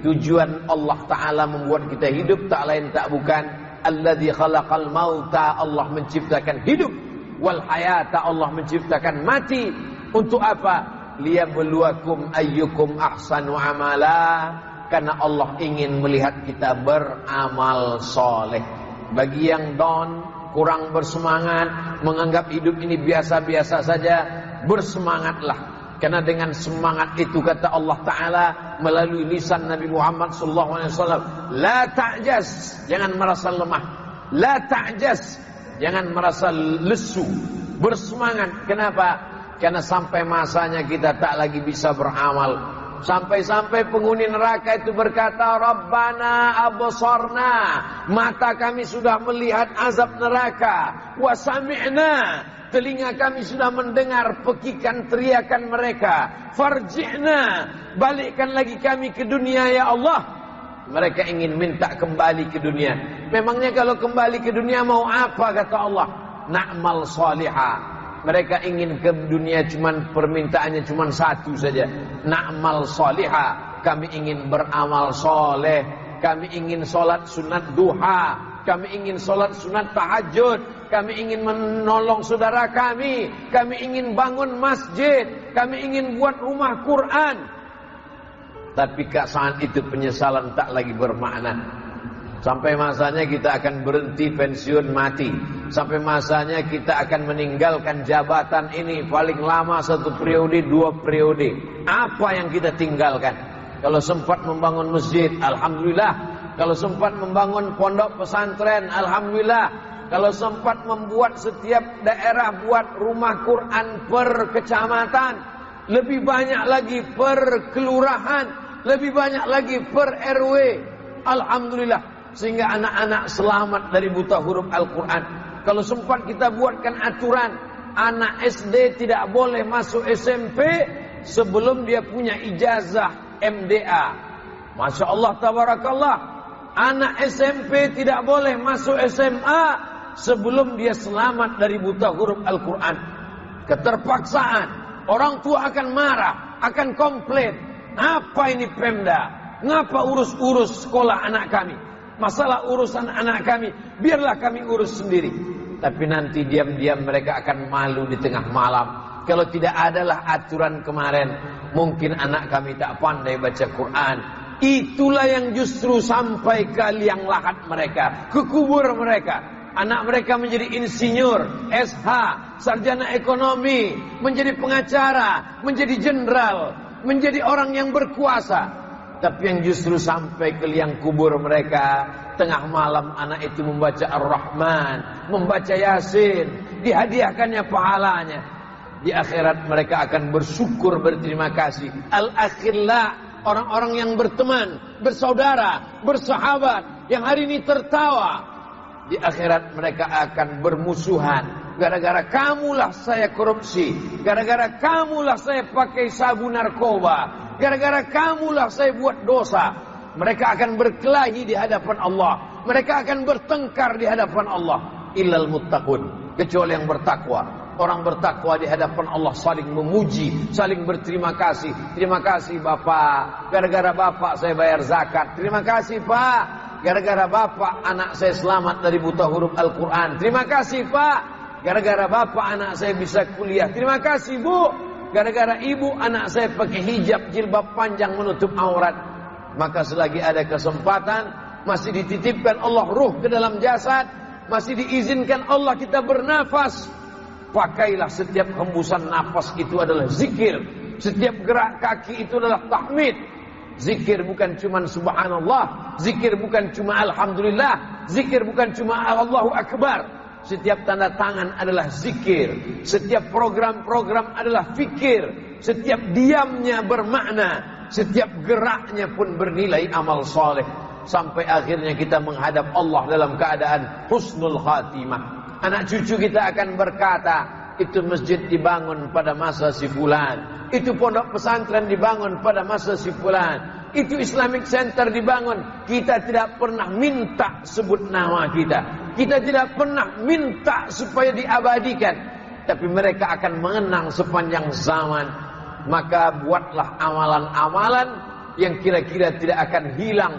Tujuan Allah Ta'ala membuat kita hidup tak lain tak bukan alladzi khalaqal mauta, Allah menciptakan hidup, wal hayata, Allah menciptakan mati. Untuk apa? Liyabluwakum ayyukum ahsanu amala, karena Allah ingin melihat kita beramal soleh. Bagi yang down, kurang bersemangat, menganggap hidup ini biasa-biasa saja, bersemangatlah. Karena dengan semangat itu kata Allah Ta'ala melalui lisan Nabi Muhammad SAW, la ta'jaz, jangan merasa lemah, la ta'jaz, jangan merasa lesu, bersemangat. Kenapa? Karena sampai masanya kita tak lagi bisa beramal, Sampai-sampai penghuni neraka itu berkata, Rabbana absarna, mata kami sudah melihat azab neraka, wa sami'na, telinga kami sudah mendengar pekikan teriakan mereka, farji'na, balikkan lagi kami ke dunia ya Allah. Mereka ingin minta kembali ke dunia. Memangnya kalau kembali ke dunia mau apa, kata Allah? Na'mal salihah. Mereka ingin ke dunia cuman permintaannya cuman satu saja. Na'mal salihah. Kami ingin beramal soleh. Kami ingin solat sunat duha. Kami ingin solat sunat tahajud. Kami ingin menolong saudara kami. Kami ingin bangun masjid. Kami ingin buat rumah Quran. Tapi saat itu penyesalan tak lagi bermakna. Sampai masanya kita akan berhenti pensiun mati. Sampai masanya kita akan meninggalkan jabatan ini paling lama 1 periode, 2 periode. Apa yang kita tinggalkan? Kalau sempat membangun masjid, alhamdulillah. Kalau sempat membangun pondok pesantren, alhamdulillah. Kalau sempat membuat setiap daerah buat rumah Quran per kecamatan, lebih banyak lagi per kelurahan, lebih banyak lagi per RW, alhamdulillah. Sehingga anak-anak selamat dari buta huruf Al-Quran. Kalau sempat kita buatkan aturan, anak SD tidak boleh masuk SMP sebelum dia punya ijazah MDA. Masya Allah, tabarakallah. Anak SMP tidak boleh masuk SMA sebelum dia selamat dari buta huruf Al-Quran. Keterpaksaan. Orang tua akan marah, akan komplain. Apa ini Pemda? Ngapa urus-urus sekolah anak kami? Masalah urusan anak kami, biarlah kami urus sendiri. Tapi nanti diam-diam mereka akan malu di tengah malam. Kalau tidak adalah aturan kemarin, mungkin anak kami tak pandai baca Quran. Itulah yang justru sampai ke liang lahat mereka, ke kubur mereka. Anak mereka menjadi insinyur, SH, sarjana ekonomi, menjadi pengacara, menjadi jenderal, menjadi orang yang berkuasa. Tapi yang justru sampai ke liang kubur mereka, tengah malam anak itu membaca Ar-Rahman, membaca Yasin, dihadiahkannya pahalanya. Di akhirat mereka akan bersyukur, berterima kasih. Al-akhillah, orang-orang yang berteman, bersaudara, bersahabat, yang hari ini tertawa. Di akhirat mereka akan bermusuhan. Gara-gara kamulah saya korupsi, gara-gara kamulah saya pakai sabu narkoba, gara-gara kamulah saya buat dosa. Mereka akan berkelahi di hadapan Allah. Mereka akan bertengkar di hadapan Allah. Illal muttaqun, kecuali yang bertakwa. Orang bertakwa di hadapan Allah saling memuji, saling berterima kasih. Terima kasih Bapak, gara-gara Bapak saya bayar zakat. Terima kasih Pak, gara-gara Bapak anak saya selamat dari buta huruf Al-Quran. Terima kasih Pak, gara-gara Bapak anak saya bisa kuliah. Terima kasih Bu, gara-gara Ibu anak saya pakai hijab jilbab panjang menutup aurat. Maka selagi ada kesempatan, masih dititipkan Allah ruh ke dalam jasad, masih diizinkan Allah kita bernafas, pakailah setiap hembusan nafas itu adalah zikir. Setiap gerak kaki itu adalah tahmid. Zikir bukan cuma subhanallah, zikir bukan cuma alhamdulillah, zikir bukan cuma Allahu Akbar. Setiap tanda tangan adalah zikir. Setiap program-program adalah fikir. Setiap diamnya bermakna. Setiap geraknya pun bernilai amal soleh. Sampai akhirnya kita menghadap Allah dalam keadaan husnul khatimah. Anak cucu kita akan berkata, itu masjid dibangun pada masa si fulan, itu pondok pesantren dibangun pada masa si fulan, itu Islamic Center dibangun. Kita tidak pernah minta sebut nama kita. Kita tidak pernah minta supaya diabadikan. Tapi mereka akan mengenang sepanjang zaman. Maka buatlah amalan-amalan yang kira-kira tidak akan hilang.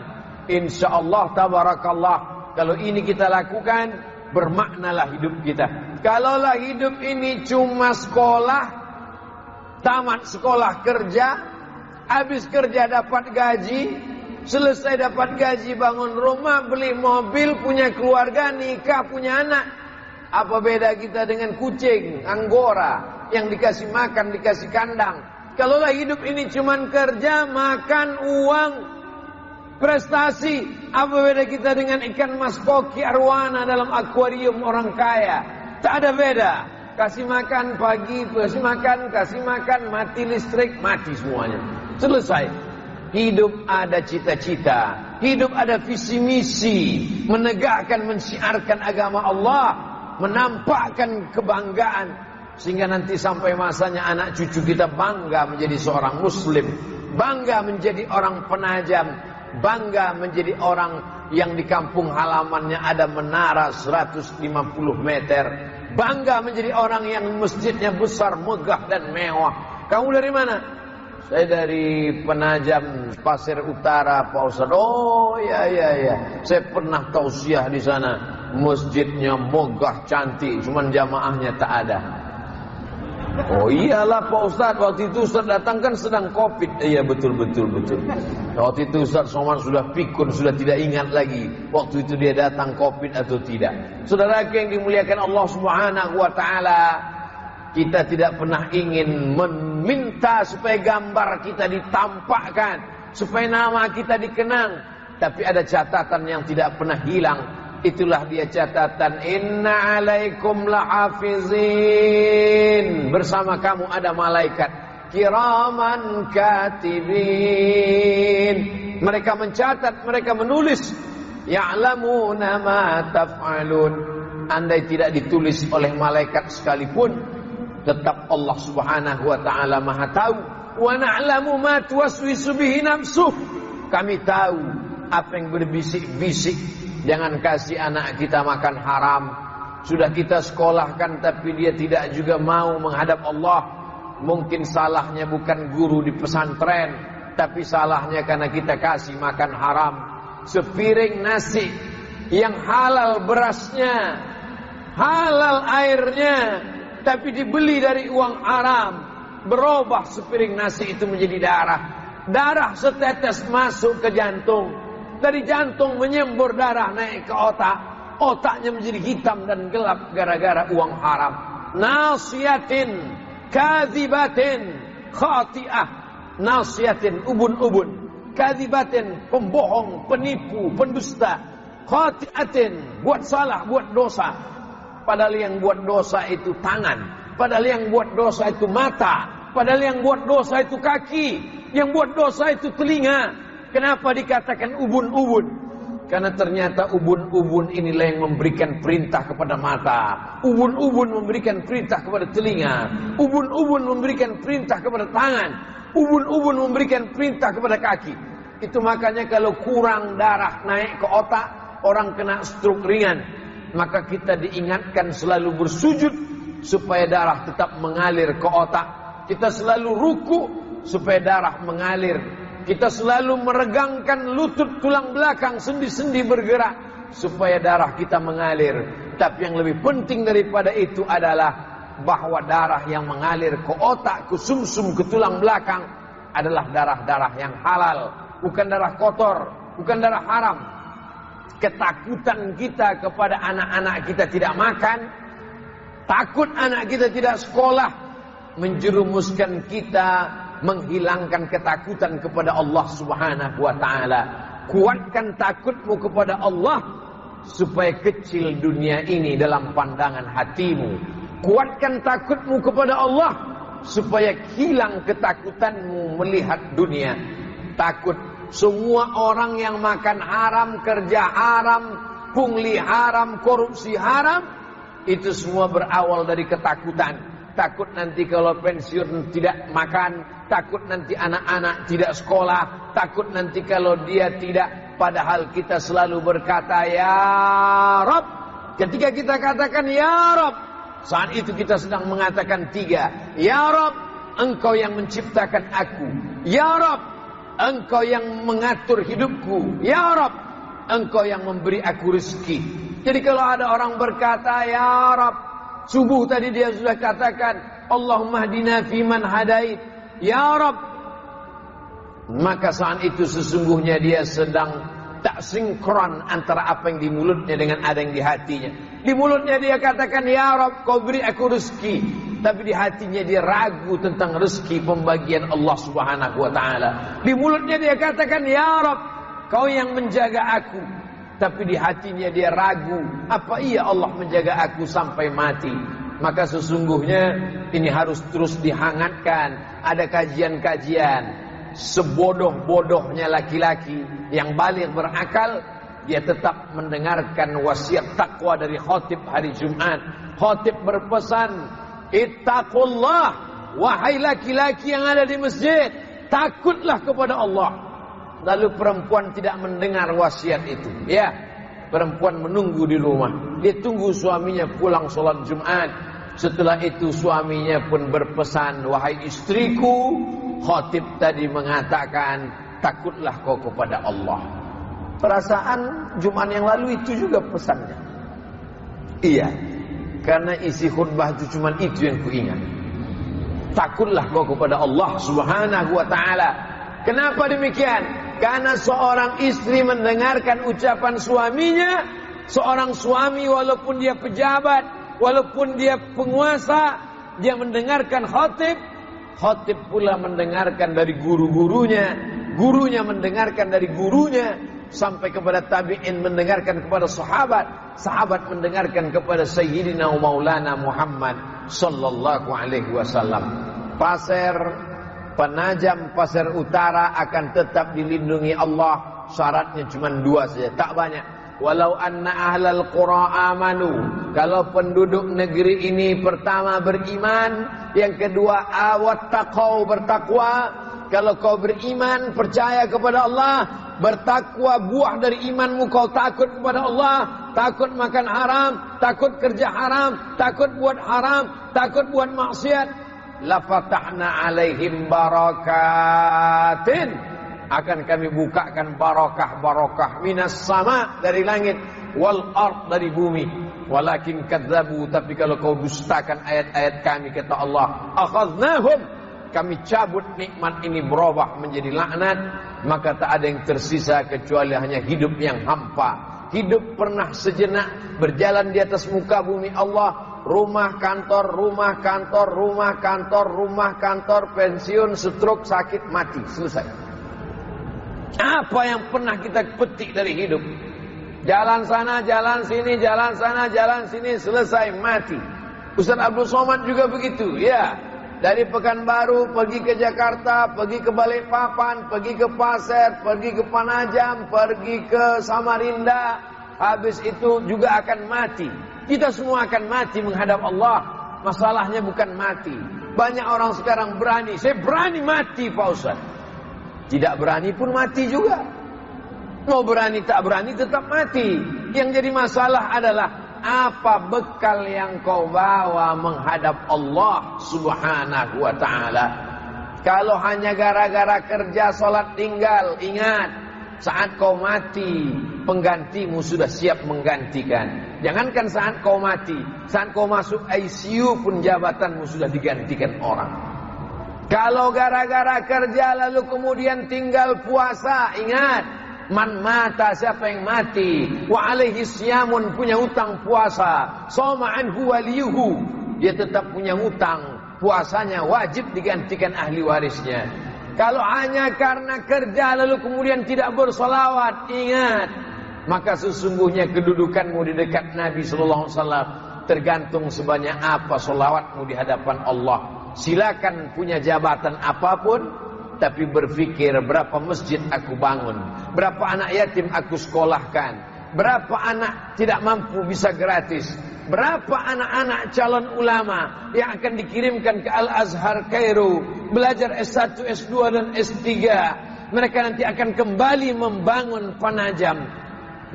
InsyaAllah tabarakallah. Kalau ini kita lakukan, bermaknalah hidup kita. Kalaulah hidup ini cuma sekolah, tamat sekolah kerja, habis kerja dapat gaji, selesai dapat gaji bangun rumah, beli mobil, punya keluarga, nikah, punya anak. Apa beda kita dengan kucing, anggora yang dikasih makan, dikasih kandang? Kalaulah hidup ini cuma kerja, makan, uang, prestasi, apa beda kita dengan ikan mas koki arwana dalam akuarium orang kaya? Tak ada beda. Kasih makan pagi, kasih makan, mati listrik, mati semuanya. Selesai. Hidup ada cita-cita, hidup ada visi misi, menegakkan, mensiarkan agama Allah, menampakkan kebanggaan, sehingga nanti sampai masanya anak cucu kita bangga menjadi seorang muslim, bangga menjadi orang penajam, bangga menjadi orang yang di kampung halamannya ada menara 150 meter, bangga menjadi orang yang masjidnya besar, megah dan mewah. Kamu dari mana? Saya dari Penajam Pasir Utara, Pak Ustaz. Oh ya. Saya pernah tausiah di sana. Masjidnya megah, cantik, cuman jamaahnya tak ada. Oh iyalah Pak Ustaz, waktu itu Ustaz datang kan sedang Covid. Iya betul. Waktu itu Ustaz Somad sudah pikun, sudah tidak ingat lagi waktu itu dia datang Covid atau tidak. Saudara yang dimuliakan Allah Subhanahu wa taala, kita tidak pernah ingin meminta supaya gambar kita ditampakkan, supaya nama kita dikenang. Tapi ada catatan yang tidak pernah hilang. Itulah dia catatan, inna alaikum lahafizin. Bersama kamu ada malaikat kiraman katibin. Mereka mencatat, mereka menulis. Ya'lamuna ma taf'alun. Andai tidak ditulis oleh malaikat sekalipun, tetap Allah Subhanahu wa taala Maha tahu. Wa na'lamu ma tuwaswisu bihi nafsuh. Kami tahu apa yang berbisik-bisik. Jangan kasih anak kita makan haram. Sudah kita sekolahkan tapi dia tidak juga mau menghadap Allah. Mungkin salahnya bukan guru di pesantren, tapi salahnya karena kita kasih makan haram. Sepiring nasi yang halal berasnya, halal airnya, tapi dibeli dari uang haram, berubah sepiring nasi itu menjadi darah. Darah setetes masuk ke jantung, dari jantung menyembur darah naik ke otak, otaknya menjadi hitam dan gelap gara-gara uang haram. Nasiyatin kadhibatin khati'ah. Nasiyatin ubun-ubun, kadhibatin pembohong, penipu, pendusta, khati'atin buat salah, buat dosa. Padahal yang buat dosa itu tangan, padahal yang buat dosa itu mata, padahal yang buat dosa itu kaki, yang buat dosa itu telinga. Kenapa dikatakan ubun-ubun? Karena ternyata ubun-ubun inilah yang memberikan perintah kepada mata, ubun-ubun memberikan perintah kepada telinga, ubun-ubun memberikan perintah kepada tangan, ubun-ubun memberikan perintah kepada kaki. Itu makanya kalau kurang darah naik ke otak, orang kena stroke ringan. Maka kita diingatkan selalu bersujud supaya darah tetap mengalir ke otak. Kita selalu ruku supaya darah mengalir. Kita selalu meregangkan lutut, tulang belakang, sendi-sendi bergerak supaya darah kita mengalir. Tapi yang lebih penting daripada itu adalah bahwa darah yang mengalir ke otak, ke sumsum, ke tulang belakang adalah darah-darah yang halal, bukan darah kotor, bukan darah haram. Ketakutan kita kepada anak-anak kita tidak makan, takut anak kita tidak sekolah, menjerumuskan kita menghilangkan ketakutan kepada Allah Subhanahu wa taala. Kuatkan takutmu kepada Allah supaya kecil dunia ini dalam pandangan hatimu. Kuatkan takutmu kepada Allah supaya hilang ketakutanmu melihat dunia. Takut. Semua orang yang makan haram, kerja haram, pungli haram, korupsi haram, itu semua berawal dari ketakutan. Takut nanti kalau pensiun tidak makan, takut nanti anak-anak tidak sekolah, takut nanti kalau dia tidak. Padahal kita selalu berkata ya Rabb. Ketika kita katakan ya Rabb, saat itu kita sedang mengatakan tiga. Ya Rabb, Engkau yang menciptakan aku. Ya Rabb, Engkau yang mengatur hidupku. Ya Rabb, Engkau yang memberi aku rezeki. Jadi kalau ada orang berkata ya Rabb, subuh tadi dia sudah katakan Allahumma hdina fiman hadait, ya Rabb, maka saat itu sesungguhnya dia sedang tak sinkron antara apa yang di mulutnya dengan ada yang di hatinya. Di mulutnya dia katakan ya Rabb, kau beri aku rezeki, tapi di hatinya dia ragu tentang rezeki pembagian Allah Subhanahu wa taala. Di mulutnya dia katakan ya Rabb, kau yang menjaga aku, tapi di hatinya dia ragu, apa iya Allah menjaga aku sampai mati? Maka sesungguhnya ini harus terus dihangatkan. Ada kajian-kajian sebodoh-bodohnya laki-laki yang baligh berakal, dia tetap mendengarkan wasiat takwa dari khatib hari Jumat. Khatib berpesan, ittaqullah, wahai laki-laki yang ada di masjid, takutlah kepada Allah. Lalu perempuan tidak mendengar wasiat itu. Ya, perempuan menunggu di rumah. Dia tunggu suaminya pulang sholat Jumat. Setelah itu suaminya pun berpesan, wahai istriku, khatib tadi mengatakan, takutlah kau kepada Allah. Perasaan Jumat yang lalu itu juga pesannya. Iya, karena isi khutbah itu cuma itu yang kuingat. Takutlah kau kepada Allah Subhanahu wa ta'ala. Kenapa demikian? Karena seorang istri mendengarkan ucapan suaminya. Seorang suami walaupun dia pejabat, walaupun dia penguasa, dia mendengarkan khatib. Khatib pula mendengarkan dari guru-gurunya, gurunya mendengarkan dari gurunya, sampai kepada tabi'in mendengarkan kepada sahabat, sahabat mendengarkan kepada Sayyidina Maulana Muhammad sallallahu alaihi wasallam. Pasir Penajam, Pasir Utara akan tetap dilindungi Allah. Syaratnya cuma 2 saja, tak banyak. Walau anna ahlal qura amanu, kalau penduduk negeri ini pertama beriman, yang kedua wattaqau, bertakwa. Kalau kau beriman, percaya kepada Allah, bertakwa, buah dari imanmu kau takut kepada Allah, takut makan haram, takut kerja haram, takut buat haram, takut buat maksiat, la fatahna alaihim barakatin, akan kami bukakan barakah-barakah minas sama, dari langit, wal ard, dari bumi. Walakin kadzabu, tapi kalau kau dustakan ayat-ayat kami, kata Allah, akhadnahum, kami cabut nikmat ini berubah menjadi laknat, maka tak ada yang tersisa kecuali hanya hidup yang hampa. Hidup pernah sejenak berjalan di atas muka bumi Allah, rumah kantor, rumah kantor, rumah kantor, rumah kantor, pensiun, stroke, sakit, mati, selesai. Apa yang pernah kita petik dari hidup? Jalan sana, jalan sini, jalan sana, jalan sini, selesai, mati. Ustaz Abdul Somad juga begitu, ya. Dari Pekanbaru pergi ke Jakarta, pergi ke Balikpapan, pergi ke Pasir, pergi ke Penajam, pergi ke Samarinda. Habis itu juga akan mati. Kita semua akan mati menghadap Allah. Masalahnya bukan mati. Banyak orang sekarang berani, saya berani mati Pak Ustaz. Tidak berani pun mati juga. Mau berani tak berani tetap mati. Yang jadi masalah adalah apa bekal yang kau bawa menghadap Allah Subhanahu wa ta'ala. Kalau hanya gara-gara kerja sholat tinggal, ingat, saat kau mati, penggantimu sudah siap menggantikan. Jangankan saat kau mati, saat kau masuk ICU pun jabatanmu sudah digantikan orang. Kalau gara-gara kerja lalu kemudian tinggal puasa, ingat, man mata, siapa yang mati, wa alaihi siyamun, punya hutang puasa, soma anhu waliyuhu, dia tetap punya hutang, puasanya wajib digantikan ahli warisnya. Kalau hanya karena kerja lalu kemudian tidak bersolawat, ingat, maka sesungguhnya kedudukanmu di dekat Nabi sallallahu alaihi wasallam tergantung sebanyak apa solawatmu di hadapan Allah. Silakan punya jabatan apapun, tapi berpikir berapa masjid aku bangun, berapa anak yatim aku sekolahkan, berapa anak tidak mampu bisa gratis, berapa anak-anak calon ulama yang akan dikirimkan ke Al-Azhar Kairo belajar S1, S2 dan S3. Mereka nanti akan kembali membangun Penajam,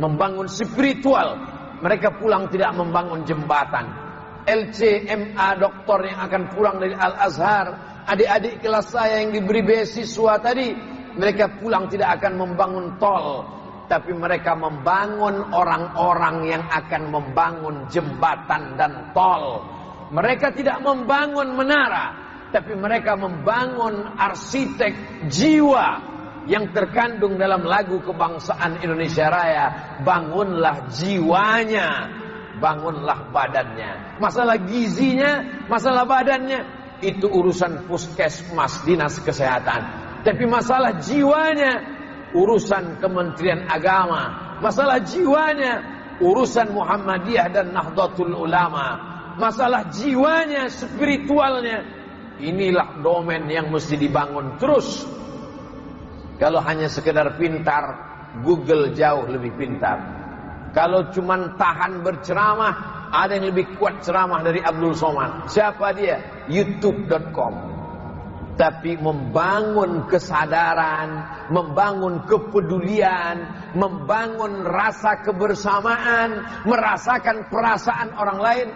membangun spiritual. Mereka pulang tidak membangun jembatan. LCMA doktor yang akan pulang dari Al-Azhar, adik-adik kelas saya yang diberi beasiswa tadi, mereka pulang tidak akan membangun tol, tapi mereka membangun orang-orang yang akan membangun jembatan dan tol. Mereka tidak membangun menara, tapi mereka membangun arsitek jiwa yang terkandung dalam lagu kebangsaan Indonesia Raya. Bangunlah jiwanya, bangunlah badannya. Masalah gizinya, masalah badannya, itu urusan puskesmas, dinas kesehatan. Tapi masalah jiwanya, urusan Kementerian Agama. Masalah jiwanya, urusan Muhammadiyah dan Nahdlatul Ulama. Masalah jiwanya, spiritualnya, inilah domain yang mesti dibangun terus. Kalau hanya sekedar pintar, Google jauh lebih pintar. Kalau cuman tahan berceramah, ada yang lebih kuat ceramah dari Abdul Somad. Siapa dia? YouTube.com. Tapi membangun kesadaran, membangun kepedulian, membangun rasa kebersamaan, merasakan perasaan orang lain,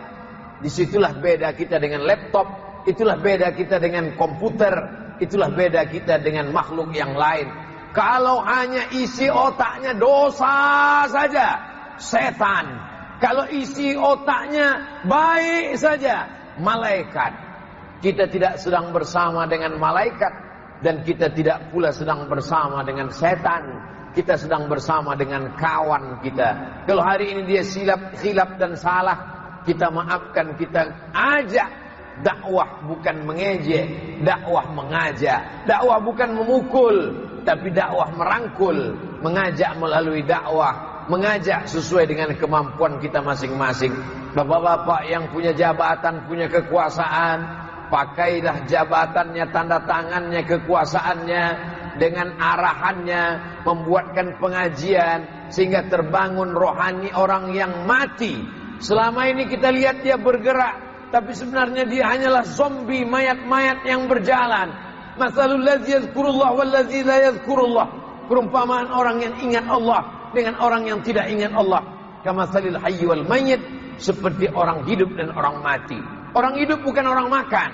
disitulah beda kita dengan laptop, itulah beda kita dengan komputer, itulah beda kita dengan makhluk yang lain. Kalau hanya isi otaknya dosa saja, setan. Kalau isi otaknya baik saja, malaikat. Kita tidak sedang bersama dengan malaikat, dan kita tidak pula sedang bersama dengan setan. Kita sedang bersama dengan kawan kita. Kalau hari ini dia silap dan salah, kita maafkan, kita ajak. Dakwah bukan mengejek, dakwah mengajak. Dakwah bukan memukul, tapi dakwah merangkul. Mengajak melalui dakwah, mengajak sesuai dengan kemampuan kita masing-masing. Bapak-bapak yang punya jabatan, punya kekuasaan, pakailah jabatannya, tanda tangannya, kekuasaannya, dengan arahannya, membuatkan pengajian sehingga terbangun rohani orang yang mati. Selama ini kita lihat dia bergerak, tapi sebenarnya dia hanyalah zombie, mayat-mayat yang berjalan. Masalul ladzi yadhkurullah wal ladzi la yadhkurullah. Perumpamaan orang yang ingat Allah dengan orang yang tidak ingat Allah. Kamasalil hayy wal mayyit, seperti orang hidup dan orang mati. Orang hidup bukan orang makan.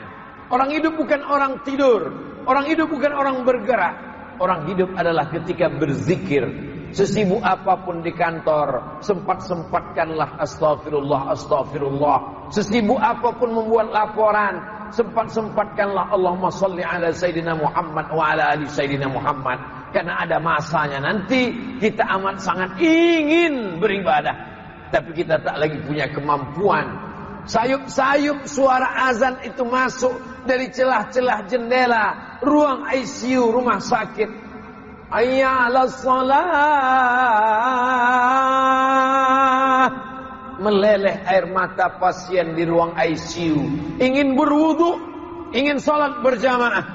Orang hidup bukan orang tidur. Orang hidup bukan orang bergerak. Orang hidup adalah ketika berzikir. Sesibuk apapun di kantor, sempat-sempatkanlah astagfirullah, astagfirullah. Sesibuk apapun membuat laporan, sempat-sempatkanlah Allahumma salli ala Sayyidina Muhammad wa ala ali Sayyidina Muhammad. Karena ada masanya nanti kita amat sangat ingin beribadah, tapi kita tak lagi punya kemampuan. Sayup-sayup suara azan itu masuk dari celah-celah jendela ruang ICU rumah sakit. Hayya 'alas shalah. Meleleh air mata pasien di ruang ICU, ingin berwudu, ingin salat berjamaah,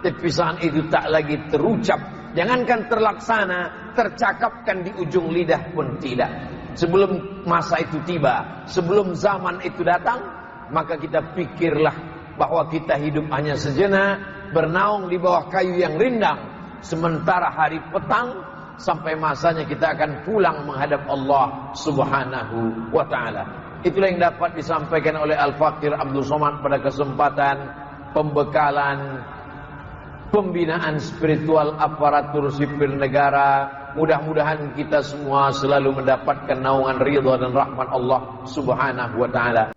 tapi saat itu tak lagi terucap, jangankan terlaksana, tercakapkan di ujung lidah pun tidak. Sebelum masa itu tiba, sebelum zaman itu datang, maka kita pikirlah bahwa kita hidup hanya sejenak, bernaung di bawah kayu yang rindang. Sementara hari petang, sampai masanya kita akan pulang menghadap Allah Subhanahu wa ta'ala. Itulah yang dapat disampaikan oleh Al-Fakir Abdul Somad pada kesempatan pembekalan pembinaan spiritual aparatur sipil negara. Mudah-mudahan kita semua selalu mendapatkan naungan ridha dan rahmat Allah Subhanahu wa ta'ala.